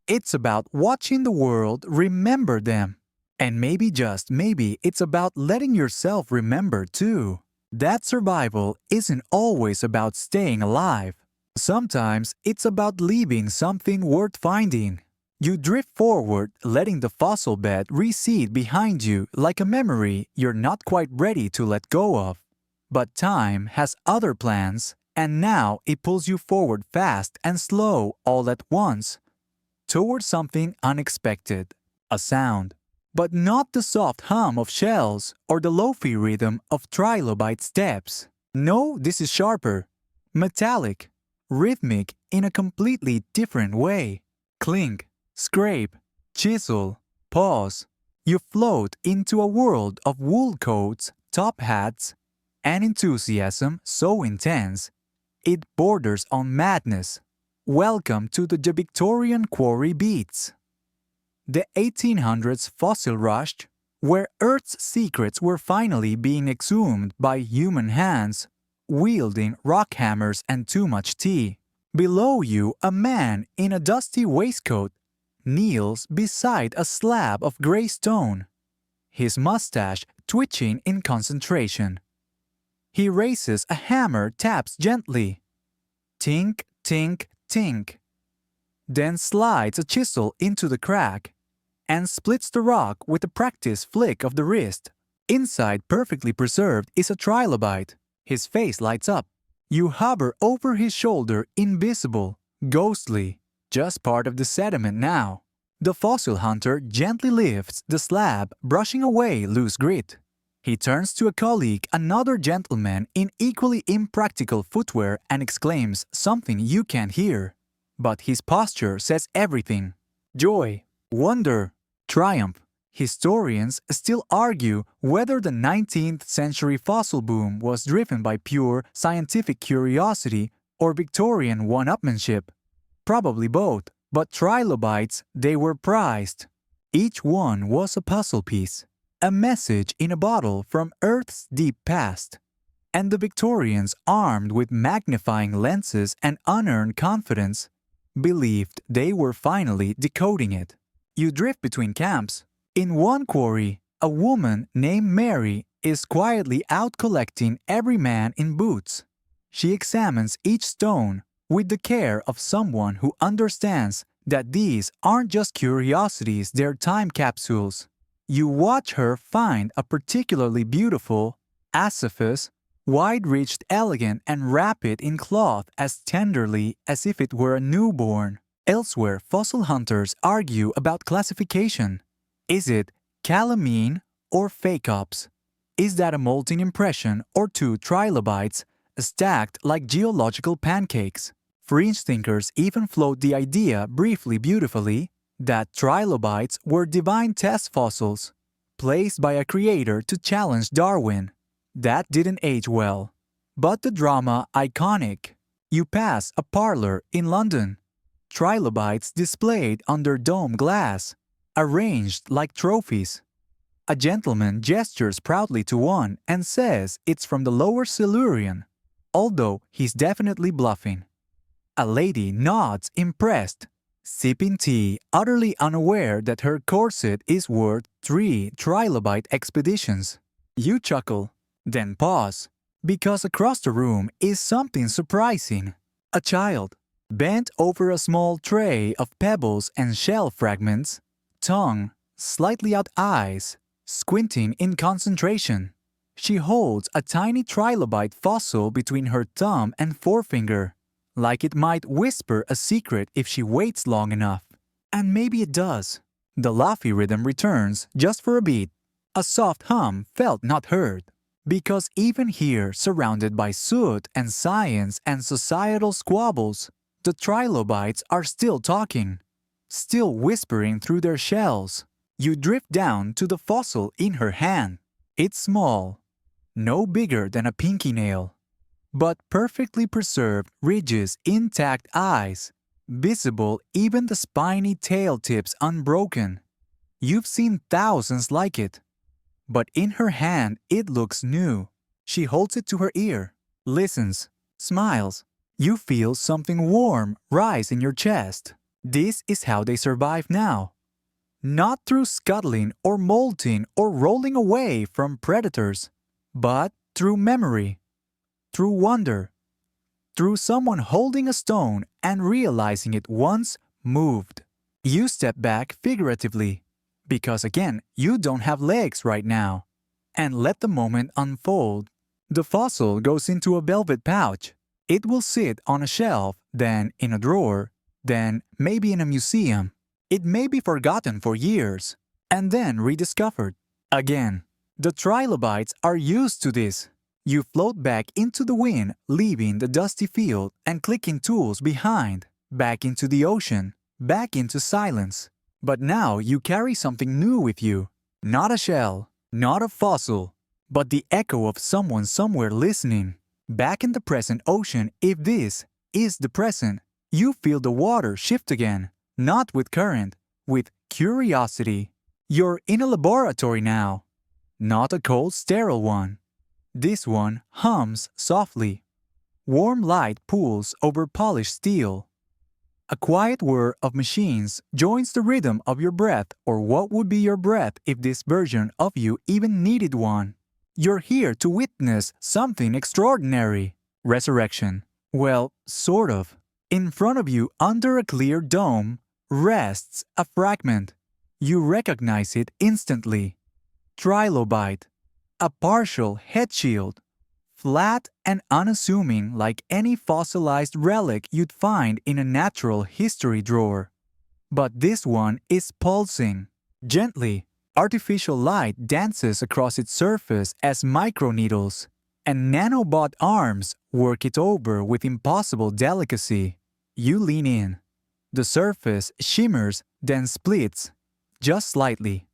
S1: It's about watching the world remember them. And maybe, just maybe, it's about letting yourself remember too. That survival isn't always about staying alive. Sometimes it's about leaving something worth finding. You drift forward, letting the fossil bed recede behind you like a memory you're not quite ready to let go of. But time has other plans, And now it pulls you forward fast and slow all at once, toward something unexpected, a sound. But not the soft hum of shells or the Lofi rhythm of Trilobite steps. No, this is sharper, metallic, rhythmic in a completely different way. Clink, scrape, chisel, pause. You float into a world of wool coats, top hats, and enthusiasm so intense it borders on madness. Welcome to the Victorian quarry beats. The 1800s fossil rush, where Earth's secrets were finally being exhumed by human hands, wielding rock hammers and too much tea. Below you, a man in a dusty waistcoat kneels beside a slab of gray stone, his mustache twitching in concentration. He raises a hammer, taps gently. Tink, tink, tink. Then slides a chisel into the crack and splits the rock with a practiced flick of the wrist. Inside, perfectly preserved, is a trilobite. His face lights up. You hover over his shoulder, invisible, ghostly, just part of the sediment now. The fossil hunter gently lifts the slab, brushing away loose grit. He turns to a colleague, another gentleman in equally impractical footwear, and exclaims something you can't hear. But his posture says everything. Joy, wonder, triumph. Historians still argue whether the 19th century fossil boom was driven by pure scientific curiosity or Victorian one-upmanship. Probably both, but trilobites, they were prized. Each one was a puzzle piece, a message in a bottle from Earth's deep past. And the Victorians, armed with magnifying lenses and unearned confidence, believed they were finally decoding it. You drift between camps. In one quarry, a woman named Mary is quietly out collecting every man in boots. She examines each stone with the care of someone who understands that these aren't just curiosities, they're time capsules. You watch her find a particularly beautiful asaphus, wide-reached, elegant, and wrap it in cloth as tenderly as if it were a newborn. Elsewhere, fossil hunters argue about classification. Is it calamine or phacops? Is that a molten impression or two trilobites stacked like geological pancakes? Fringe thinkers even float the idea briefly beautifully that trilobites were divine test fossils, placed by a creator to challenge Darwin. That didn't age well. But the drama iconic. You pass a parlor in London. Trilobites displayed under dome glass, arranged like trophies. A gentleman gestures proudly to one and says it's from the Lower Silurian, although he's definitely bluffing. A lady nods impressed, sipping tea, utterly unaware that her corset is worth 3 trilobite expeditions. You chuckle, then pause, because across the room is something surprising. A child, bent over a small tray of pebbles and shell fragments, tongue slightly out, eyes squinting in concentration. She holds a tiny trilobite fossil between her thumb and forefinger, like it might whisper a secret if she waits long enough. And maybe it does. The Lofi rhythm returns just for a beat, a soft hum felt not heard. Because even here, surrounded by soot and science and societal squabbles, the trilobites are still talking, still whispering through their shells. You drift down to the fossil in her hand. It's small, no bigger than a pinky nail, but perfectly preserved ridges, intact eyes, visible even the spiny tail tips unbroken. You've seen thousands like it, but in her hand it looks new. She holds it to her ear, listens, smiles. You feel something warm rise in your chest. This is how they survive now. Not through scuttling or molting or rolling away from predators, but through memory, through wonder, through someone holding a stone and realizing it once moved. You step back figuratively, because again, you don't have legs right now, and let the moment unfold. The fossil goes into a velvet pouch. It will sit on a shelf, then in a drawer, then maybe in a museum. It may be forgotten for years, and then rediscovered. Again, the trilobites are used to this. You float back into the wind, leaving the dusty field and clicking tools behind, back into the ocean, back into silence. But now you carry something new with you. Not a shell, not a fossil, but the echo of someone somewhere listening. Back in the present ocean, if this is the present, you feel the water shift again, not with current, with curiosity. You're in a laboratory now, not a cold, sterile one. This one hums softly. Warm light pulls over polished steel. A quiet whir of machines joins the rhythm of your breath, or what would be your breath if this version of you even needed one. You're here to witness something extraordinary. Resurrection. Well, sort of. In front of you, under a clear dome, rests a fragment. You recognize it instantly. Trilobite. A partial head shield. Flat and unassuming like any fossilized relic you'd find in a natural history drawer. But this one is pulsing. Gently, artificial light dances across its surface as microneedles, and nanobot arms work it over with impossible delicacy. You lean in. The surface shimmers, then splits, just slightly.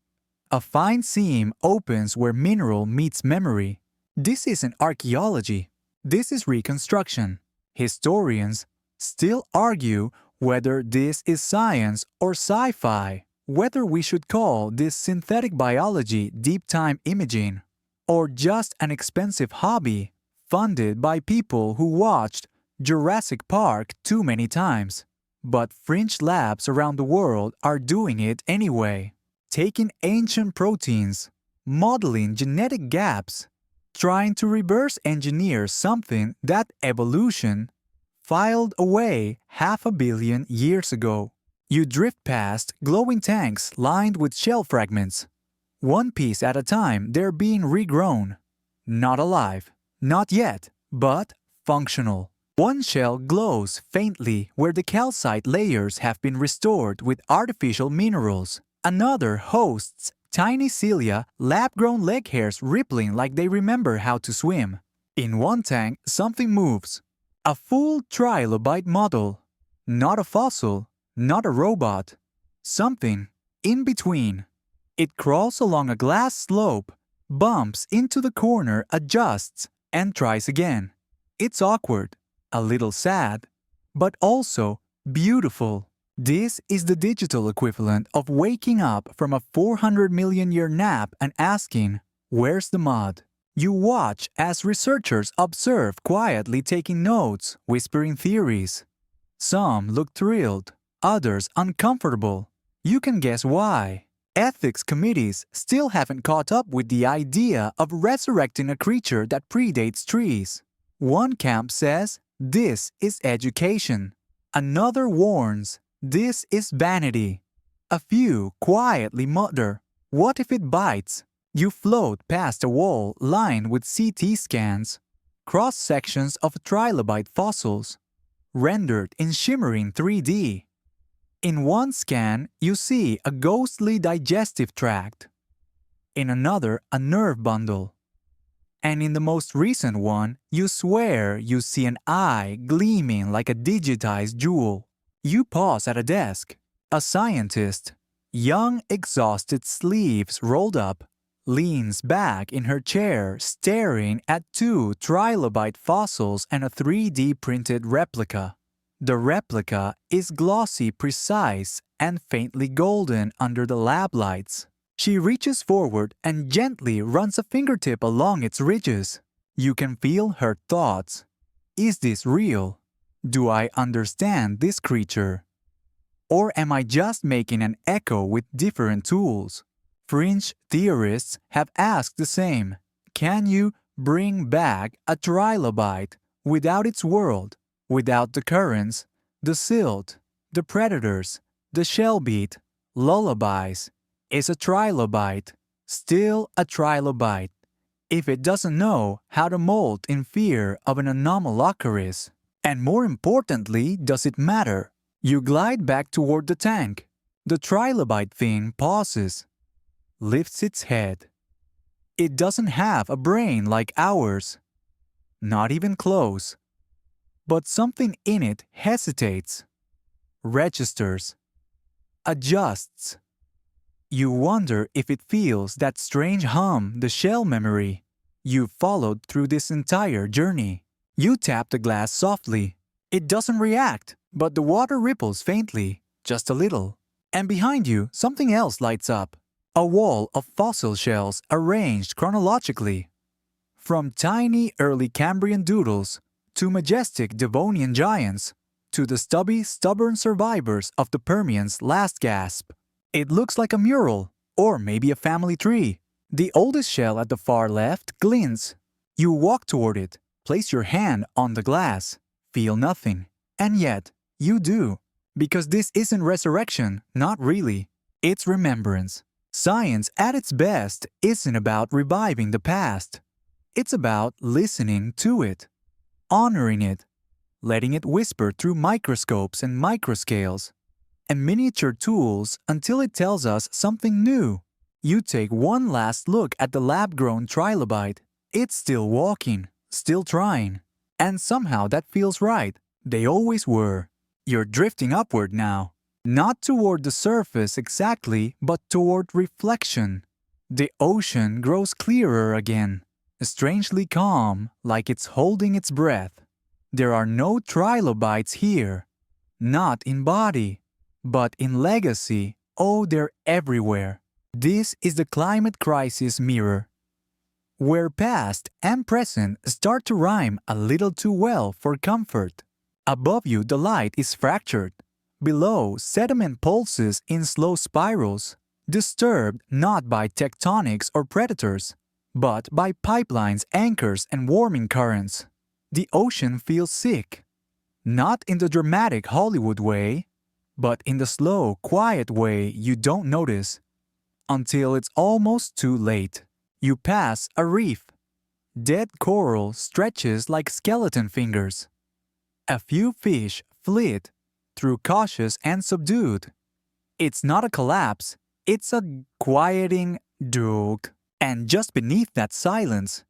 S1: A fine seam opens where mineral meets memory. This isn't archaeology. This is reconstruction. Historians still argue whether this is science or sci-fi, whether we should call this synthetic biology deep time imaging, or just an expensive hobby funded by people who watched Jurassic Park too many times. But fringe labs around the world are doing it anyway, taking ancient proteins, modeling genetic gaps, trying to reverse engineer something that evolution filed away 500 million years ago. You drift past glowing tanks lined with shell fragments. One piece at a time, they're being regrown. Not alive, not yet, but functional. One shell glows faintly where the calcite layers have been restored with artificial minerals. Another hosts tiny cilia, lab-grown leg hairs rippling like they remember how to swim. In one tank, something moves. A full trilobite model. Not a fossil, not a robot. Something in between. It crawls along a glass slope, bumps into the corner, adjusts, and tries again. It's awkward, a little sad, but also beautiful. This is the digital equivalent of waking up from a 400 million year nap and asking, "Where's the mud?" You watch as researchers observe, quietly taking notes, whispering theories. Some look thrilled, others uncomfortable. You can guess why. Ethics committees still haven't caught up with the idea of resurrecting a creature that predates trees. One camp says, "This is education." Another warns, "This is vanity." A few quietly mutter, "What if it bites?" You float past a wall lined with CT scans, cross-sections of trilobite fossils, rendered in shimmering 3D. In one scan, you see a ghostly digestive tract. In another, a nerve bundle. And in the most recent one, you swear you see an eye gleaming like a digitized jewel. You pause at a desk. A scientist, young, exhausted, sleeves rolled up, leans back in her chair staring at two trilobite fossils and a 3D printed replica. The replica is glossy, precise, and faintly golden under the lab lights. She reaches forward and gently runs a fingertip along its ridges. You can feel her thoughts. Is this real? Do I understand this creature? Or am I just making an echo with different tools? Fringe theorists have asked the same. Can you bring back a trilobite without its world, without the currents, the silt, the predators, the shellbeat, lullabies? Is a trilobite still a trilobite if it doesn't know how to molt in fear of an anomalocaris? And more importantly, does it matter? You glide back toward the tank. The Trilobite thing pauses, lifts its head. It doesn't have a brain like ours. Not even close. But something in it hesitates, registers, adjusts. You wonder if it feels that strange hum, the shell memory you've followed through this entire journey. You tap the glass softly. It doesn't react, but the water ripples faintly, just a little. And behind you, something else lights up. A wall of fossil shells arranged chronologically. From tiny early Cambrian doodles to majestic Devonian giants to the stubby, stubborn survivors of the Permian's last gasp. It looks like a mural, or maybe a family tree. The oldest shell at the far left glints. You walk toward it, place your hand on the glass, feel nothing. And yet, you do. Because this isn't resurrection, not really. It's remembrance. Science at its best isn't about reviving the past. It's about listening to it, honoring it, letting it whisper through microscopes and microscales and miniature tools until it tells us something new. You take one last look at the lab-grown Trilobite. It's still walking, still trying. And somehow that feels right. They always were. You're drifting upward now. Not toward the surface exactly, but toward reflection. The ocean grows clearer again, strangely calm, like it's holding its breath. There are no trilobites here. Not in body, but in legacy. Oh, they're everywhere. This is the climate crisis mirror, where past and present start to rhyme a little too well for comfort. Above you, the light is fractured. Below, sediment pulses in slow spirals, disturbed not by tectonics or predators, but by pipelines, anchors, and warming currents. The ocean feels sick, not in the dramatic Hollywood way, but in the slow, quiet way you don't notice until it's almost too late. You pass a reef. Dead coral stretches like skeleton fingers. A few fish flit through cautious and subdued. It's not a collapse, it's a quieting dug. And just beneath that silence,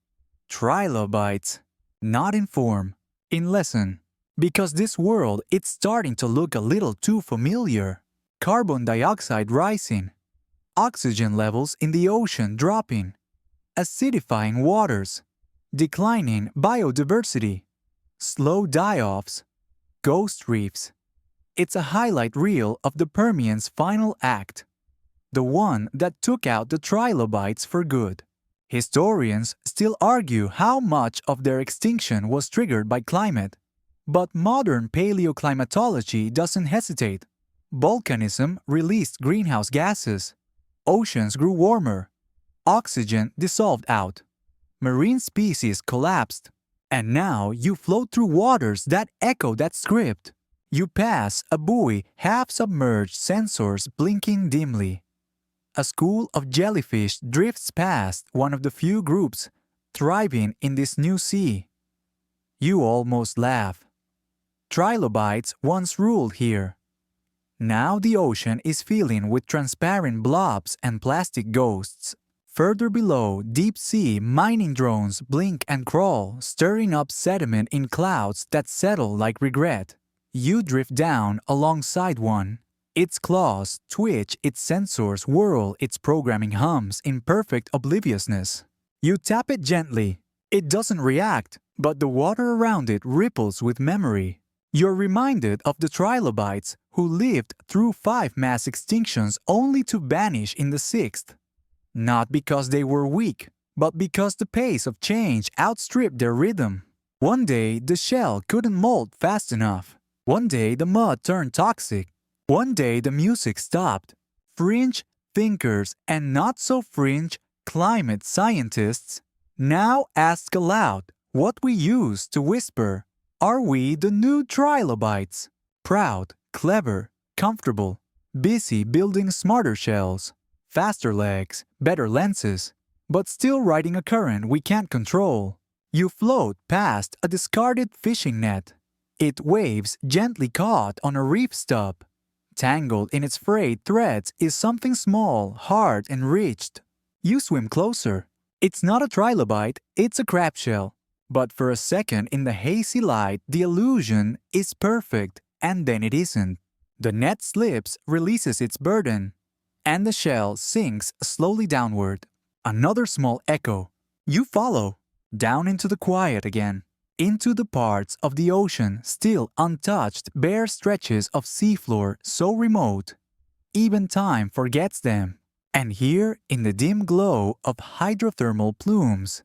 S1: trilobites, not in form, in lesson. Because this world, it's starting to look a little too familiar. Carbon dioxide rising, oxygen levels in the ocean dropping, acidifying waters, declining biodiversity, slow die-offs, ghost reefs. It's a highlight reel of the Permian's final act, the one that took out the trilobites for good. Historians still argue how much of their extinction was triggered by climate, but modern paleoclimatology doesn't hesitate. Volcanism released greenhouse gases, oceans grew warmer, oxygen dissolved out, marine species collapsed, and now you float through waters that echo that script. You pass a buoy, half-submerged sensors blinking dimly. A school of jellyfish drifts past one of the few groups thriving in this new sea. You almost laugh. Trilobites once ruled here. Now the ocean is filling with transparent blobs and plastic ghosts. Further below, deep-sea mining drones blink and crawl, stirring up sediment in clouds that settle like regret. You drift down alongside one. Its claws twitch, its sensors whirl, its programming hums in perfect obliviousness. You tap it gently. It doesn't react, but the water around it ripples with memory. You're reminded of the trilobites who lived through 5 mass extinctions only to vanish in the 6th. Not because they were weak, but because the pace of change outstripped their rhythm. One day, the shell couldn't mold fast enough. One day, the mud turned toxic. One day, the music stopped. Fringe thinkers and not-so-fringe climate scientists now ask aloud what we used to whisper. Are we the new trilobites? Proud, clever, comfortable, busy building smarter shells, faster legs, better lenses, but still riding a current we can't control. You float past a discarded fishing net. It waves gently caught on a reef stub. Tangled in its frayed threads is something small, hard, and ridged. You swim closer. It's not a trilobite, it's a crab shell. But for a second in the hazy light, the illusion is perfect, and then it isn't. The net slips, releases its burden, and the shell sinks slowly downward. Another small echo. You follow, down into the quiet again, into the parts of the ocean still untouched, bare stretches of seafloor so remote. Even time forgets them. And here, in the dim glow of hydrothermal plumes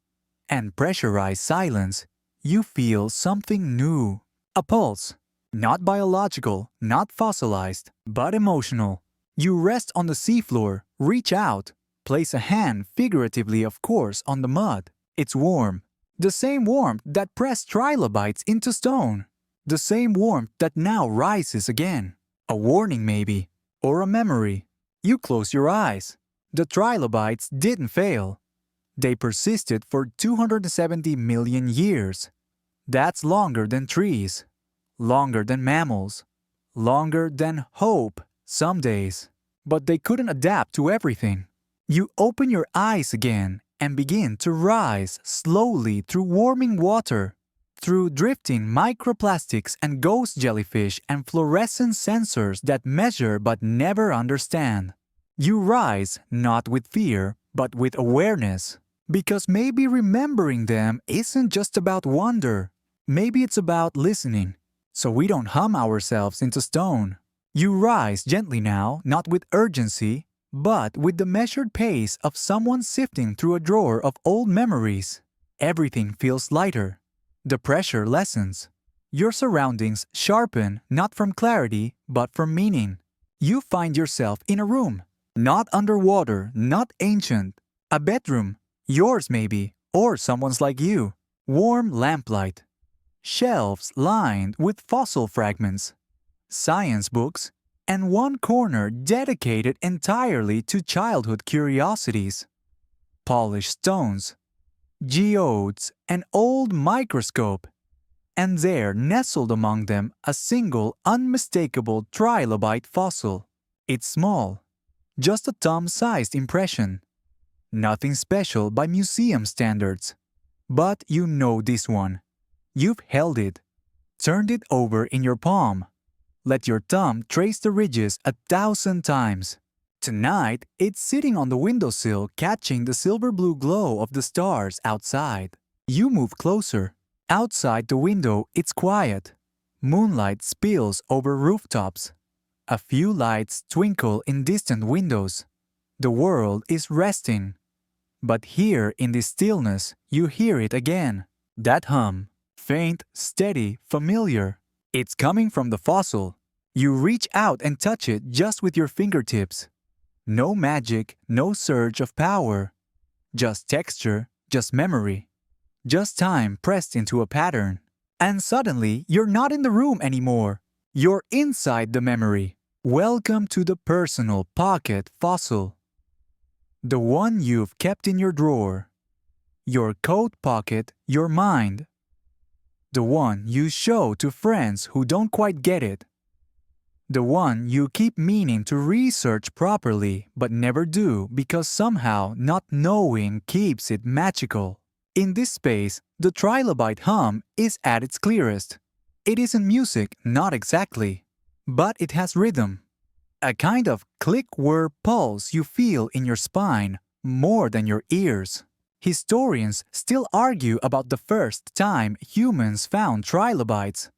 S1: and pressurized silence, you feel something new. A pulse. Not biological, not fossilized, but emotional. You rest on the seafloor, reach out, place a hand, figuratively of course, on the mud. It's warm. The same warmth that pressed trilobites into stone. The same warmth that now rises again. A warning maybe, or a memory. You close your eyes. The trilobites didn't fail. They persisted for 270 million years. That's longer than trees. Longer than mammals. Longer than hope some days. But they couldn't adapt to everything. You open your eyes again and begin to rise slowly through warming water, through drifting microplastics and ghost jellyfish and fluorescent sensors that measure but never understand. You rise not with fear, but with awareness. Because maybe remembering them isn't just about wonder. Maybe it's about listening, so we don't hum ourselves into stone. You rise gently now, not with urgency, but with the measured pace of someone sifting through a drawer of old memories. Everything feels lighter. The pressure lessens. Your surroundings sharpen not from clarity, but from meaning. You find yourself in a room, not underwater, not ancient. A bedroom, yours maybe, or someone's like you. Warm lamplight. Shelves lined with fossil fragments. Science books, and one corner dedicated entirely to childhood curiosities. Polished stones, geodes, an old microscope, and there nestled among them a single unmistakable trilobite fossil. It's small, just a thumb-sized impression. Nothing special by museum standards. But you know this one. You've held it, turned it over in your palm. Let your thumb trace the ridges 1,000 times. Tonight, it's sitting on the windowsill catching the silver-blue glow of the stars outside. You move closer. Outside the window, it's quiet. Moonlight spills over rooftops. A few lights twinkle in distant windows. The world is resting. But here in this stillness, you hear it again. That hum. Faint, steady, familiar. It's coming from the fossil. You reach out and touch it just with your fingertips. No magic, no surge of power. Just texture, just memory. Just time pressed into a pattern. And suddenly, you're not in the room anymore. You're inside the memory. Welcome to the personal pocket fossil. The one you've kept in your drawer. Your coat pocket, your mind. The one you show to friends who don't quite get it. The one you keep meaning to research properly but never do because somehow not knowing keeps it magical. In this space, the trilobite hum is at its clearest. It isn't music, not exactly, but it has rhythm. A kind of click-whir pulse you feel in your spine more than your ears. Historians still argue about the first time humans found trilobites.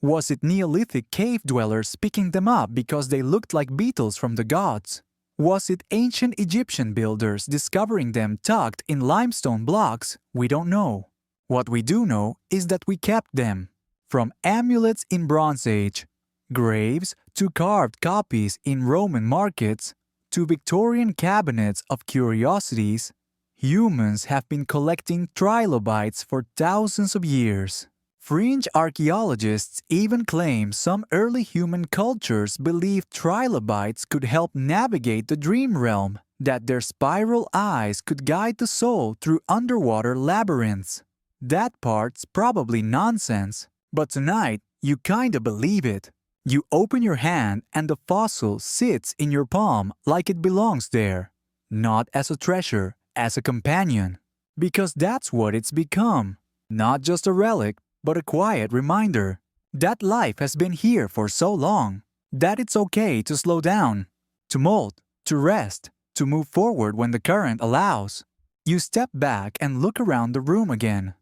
S1: Was it Neolithic cave dwellers picking them up because they looked like beetles from the gods? Was it ancient Egyptian builders discovering them tucked in limestone blocks? We don't know. What we do know is that we kept them. From amulets in Bronze Age, graves to carved copies in Roman markets, to Victorian cabinets of curiosities, humans have been collecting trilobites for thousands of years. Fringe archaeologists even claim some early human cultures believed trilobites could help navigate the dream realm, that their spiral eyes could guide the soul through underwater labyrinths. That part's probably nonsense, but tonight You kinda believe it. You open your hand and the fossil sits in your palm like it belongs there. Not as a treasure, as a companion. Because that's what it's become. Not just a relic, but a quiet reminder that life has been here for so long, that it's okay to slow down, to molt, to rest, to move forward when the current allows. You step back and look around the room again.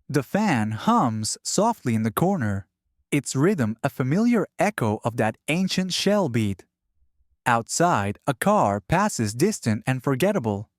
S1: The fan hums softly in the corner, its rhythm a familiar echo of that ancient shell beat. Outside, a car passes distant and forgettable.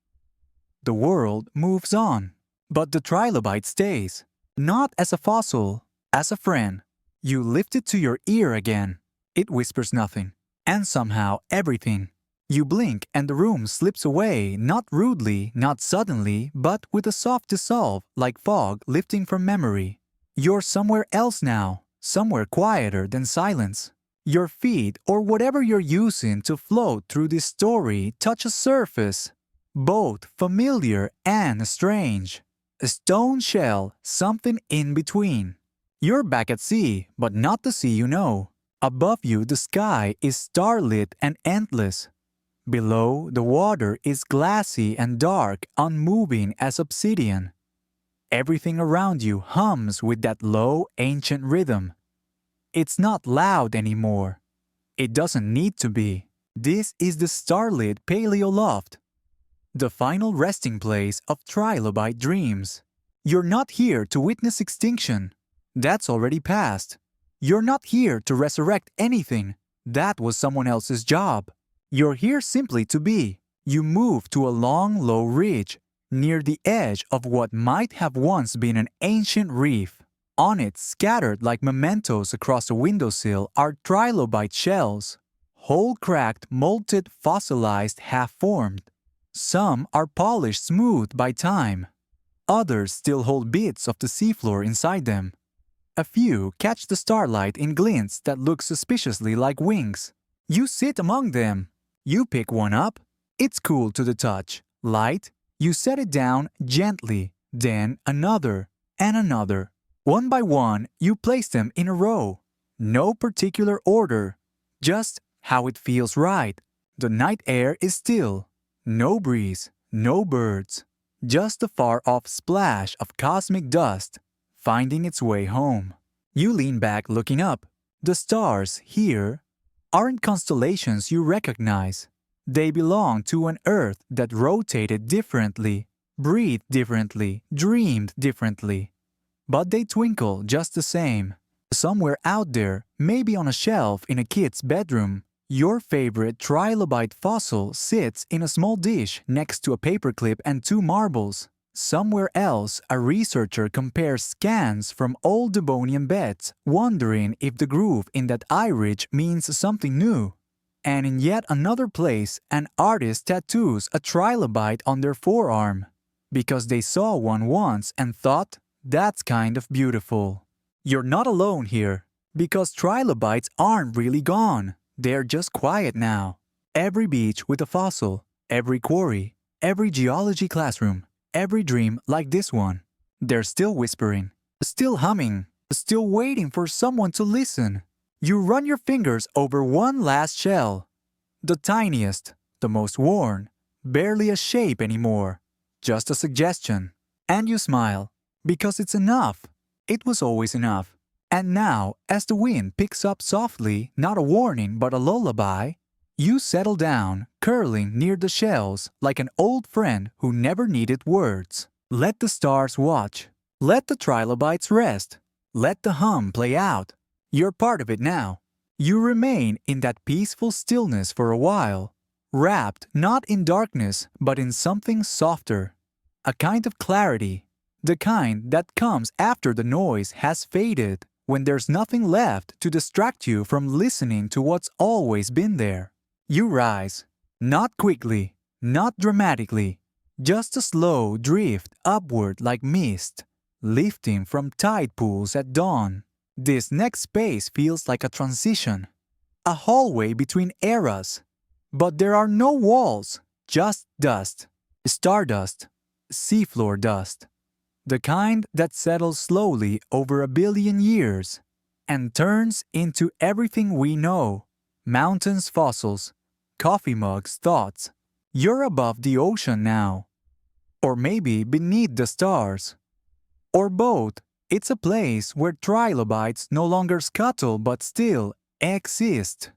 S1: The world moves on, but the trilobite stays, not as a fossil, as a friend. You lift it to your ear again. It whispers nothing, and somehow everything. You blink and the room slips away, not rudely, not suddenly, but with a soft dissolve like fog lifting from memory. You're somewhere else now, somewhere quieter than silence. Your feet or whatever you're using to float through this story touch a surface, both familiar and strange. A stone shell, something in between. You're back at sea, but not the sea you know. Above you the sky is starlit and endless. Below, the water is glassy and dark, unmoving as obsidian. Everything around you hums with that low, ancient rhythm. It's not loud anymore. It doesn't need to be. This is the starlit paleoloft, the final resting place of trilobite dreams. You're not here to witness extinction. That's already past. You're not here to resurrect anything. That was someone else's job. You're here simply to be. You move to a long, low ridge, near the edge of what might have once been an ancient reef. On it, scattered like mementos across a windowsill, are trilobite shells, whole cracked, molted, fossilized, half-formed. Some are polished smooth by time. Others still hold bits of the seafloor inside them. A few catch the starlight in glints that look suspiciously like wings. You sit among them. You pick one up. It's cool to the touch, light. You set it down gently, then another and another. One by one, you place them in a row. No particular order, just how it feels right. The night air is still. No breeze, no birds. Just the far-off splash of cosmic dust finding its way home. You lean back looking up. The stars here aren't constellations you recognize. They belong to an Earth that rotated differently, breathed differently, dreamed differently. But they twinkle just the same. Somewhere out there, maybe on a shelf in a kid's bedroom, your favorite trilobite fossil sits in a small dish next to a paperclip and two marbles. Somewhere else, a researcher compares scans from old Devonian beds, wondering if the groove in that eye ridge means something new. And in yet another place, an artist tattoos a trilobite on their forearm, because they saw one once and thought, that's kind of beautiful. You're not alone here, because trilobites aren't really gone. They're just quiet now. Every beach with a fossil, every quarry, every geology classroom, every dream like this one. They're still whispering, still humming, still waiting for someone to listen. You run your fingers over one last shell. The tiniest, the most worn, barely a shape anymore. Just a suggestion. And you smile, because it's enough. It was always enough. And now, as the wind picks up softly, not a warning but a lullaby, you settle down, curling near the shells like an old friend who never needed words. Let the stars watch. Let the trilobites rest. Let the hum play out. You're part of it now. You remain in that peaceful stillness for a while, wrapped not in darkness but in something softer. A kind of clarity, the kind that comes after the noise has faded, when there's nothing left to distract you from listening to what's always been there. You rise, not quickly, not dramatically, just a slow drift upward like mist, lifting from tide pools at dawn. This next space feels like a transition, a hallway between eras. But there are no walls, just dust, stardust, seafloor dust, the kind that settles slowly over 1 billion years. and turns into everything we know. Mountains, fossils, coffee mugs, thoughts. You're above the ocean now. Or maybe beneath the stars. Or both. It's a place where trilobites no longer scuttle but still exist.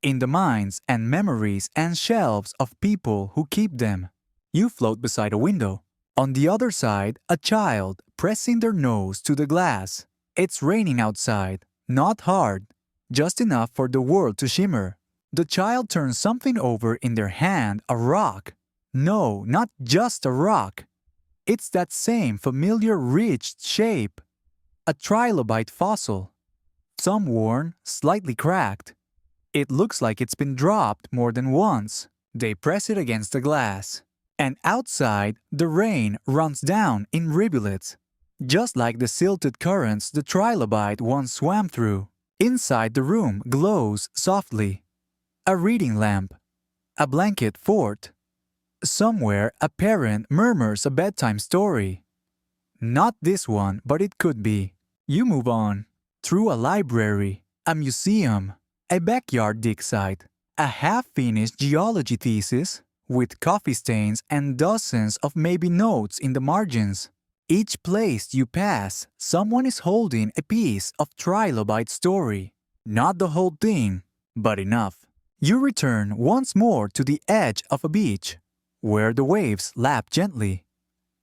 S1: In the minds and memories and shelves of people who keep them. You float beside a window. On the other side, a child pressing their nose to the glass. It's raining outside, not hard, just enough for the world to shimmer. The child turns something over in their hand, a rock. No, not just a rock. It's that same familiar ridged shape. A trilobite fossil. Some worn, slightly cracked. It looks like it's been dropped more than once. They press it against the glass. And outside, the rain runs down in rivulets. Just like the silted currents the trilobite once swam through. Inside the room glows softly. A reading lamp. A blanket fort. Somewhere a parent murmurs a bedtime story. Not this one, but it could be. You move on. Through a library, a museum, a backyard dig site, a half-finished geology thesis with coffee stains and dozens of maybe notes in the margins. Each place you pass, someone is holding a piece of Trilobite story. Not the whole thing, but enough. You return once more to the edge of a beach, where the waves lap gently.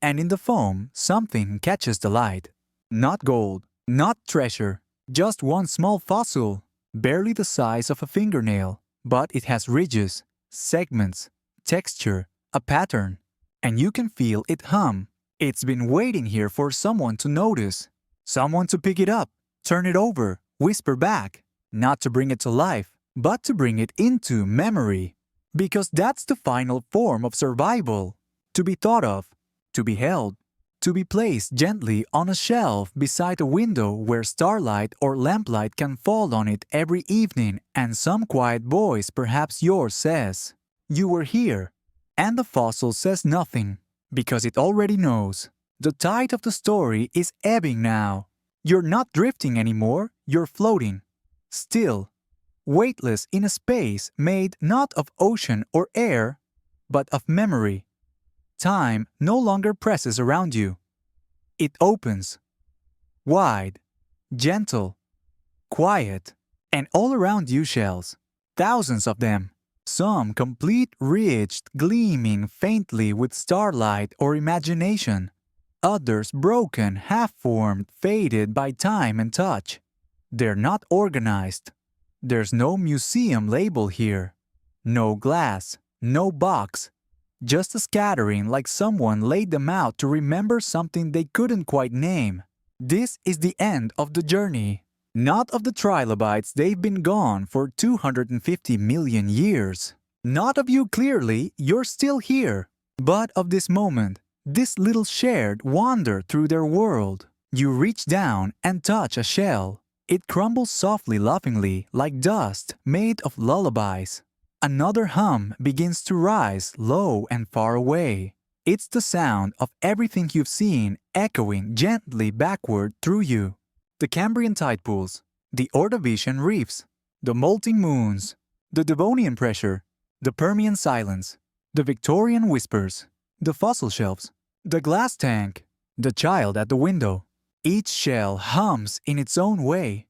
S1: And in the foam, something catches the light. Not gold, not treasure, just one small fossil, barely the size of a fingernail, but it has ridges, segments, texture, a pattern. And you can feel it hum. It's been waiting here for someone to notice, someone to pick it up, turn it over, whisper back, not to bring it to life, but to bring it into memory. Because that's the final form of survival, to be thought of, to be held, to be placed gently on a shelf beside a window where starlight or lamplight can fall on it every evening and some quiet voice, perhaps yours, says, "You were here." And the fossil says nothing. Because it already knows. The tide of the story is ebbing now. You're not drifting anymore, you're floating. Still, weightless in a space made not of ocean or air, but of memory. Time no longer presses around you. It opens. Wide, gentle, quiet, and all around you shells. Thousands of them. Some complete, ridged, gleaming faintly with starlight or imagination. Others broken, half-formed, faded by time and touch. They're not organized. There's no museum label here. No glass, no box. Just a scattering like someone laid them out to remember something they couldn't quite name. This is the end of the journey. Not of the trilobites, they've been gone for 250 million years. Not of you clearly, you're still here. But of this moment, this little shared wander through their world. You reach down and touch a shell. It crumbles softly, lovingly, like dust made of lullabies. Another hum begins to rise low and far away. It's the sound of everything you've seen echoing gently backward through you. The Cambrian tide pools, the Ordovician reefs, the molting moons, the Devonian pressure, the Permian silence, the Victorian whispers, the fossil shelves, the glass tank, the child at the window. Each shell hums in its own way.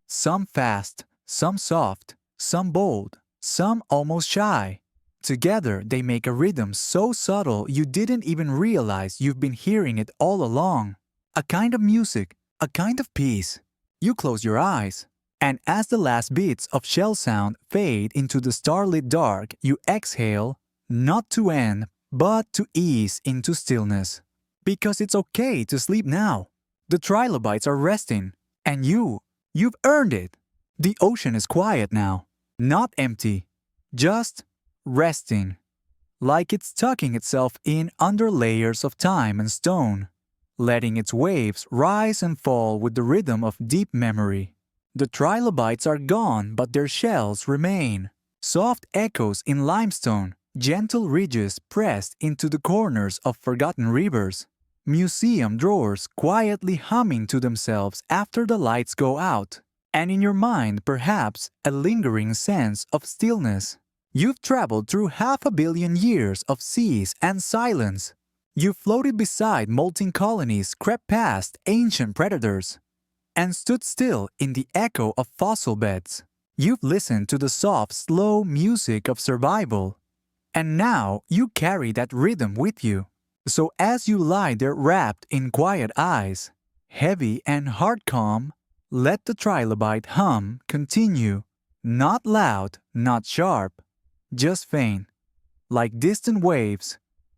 S1: Some fast, some soft, some bold, some almost shy. Together they make a rhythm so subtle you didn't even realize you've been hearing it all along. A kind of music. A kind of peace. You close your eyes, and as the last bits of shell sound fade into the starlit dark, you exhale, not to end, but to ease into stillness. Because it's okay to sleep now. The trilobites are resting, and you've earned it. The ocean is quiet now, not empty, just resting. Like it's tucking itself in under layers of time and stone, letting its waves rise and fall with the rhythm of deep memory. The trilobites are gone, but their shells remain. Soft echoes in limestone, gentle ridges pressed into the corners of forgotten rivers. museum drawers quietly humming to themselves after the lights go out, and in your mind perhaps a lingering sense of stillness. You've traveled through 500 million years of seas and silence. You've floated beside molting colonies, crept past ancient predators, and stood still in the echo of fossil beds. You've listened to the soft, slow music of survival, and now you carry that rhythm with you. So as you lie there wrapped in quiet eyes, heavy and heart calm, let the trilobite hum continue, not loud, not sharp, just faint, like distant waves,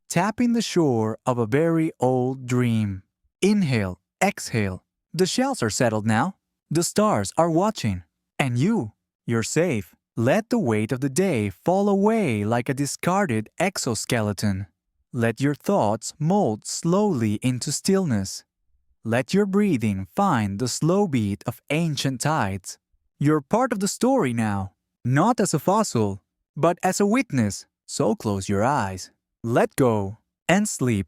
S1: tapping the shore of a very old dream. Inhale, exhale. The shells are settled now. The stars are watching. And you're safe. Let the weight of the day fall away like a discarded exoskeleton. Let your thoughts mold slowly into stillness. Let your breathing find the slow beat of ancient tides. You're part of the story now, not as a fossil, but as a witness. So close your eyes, let go, and sleep.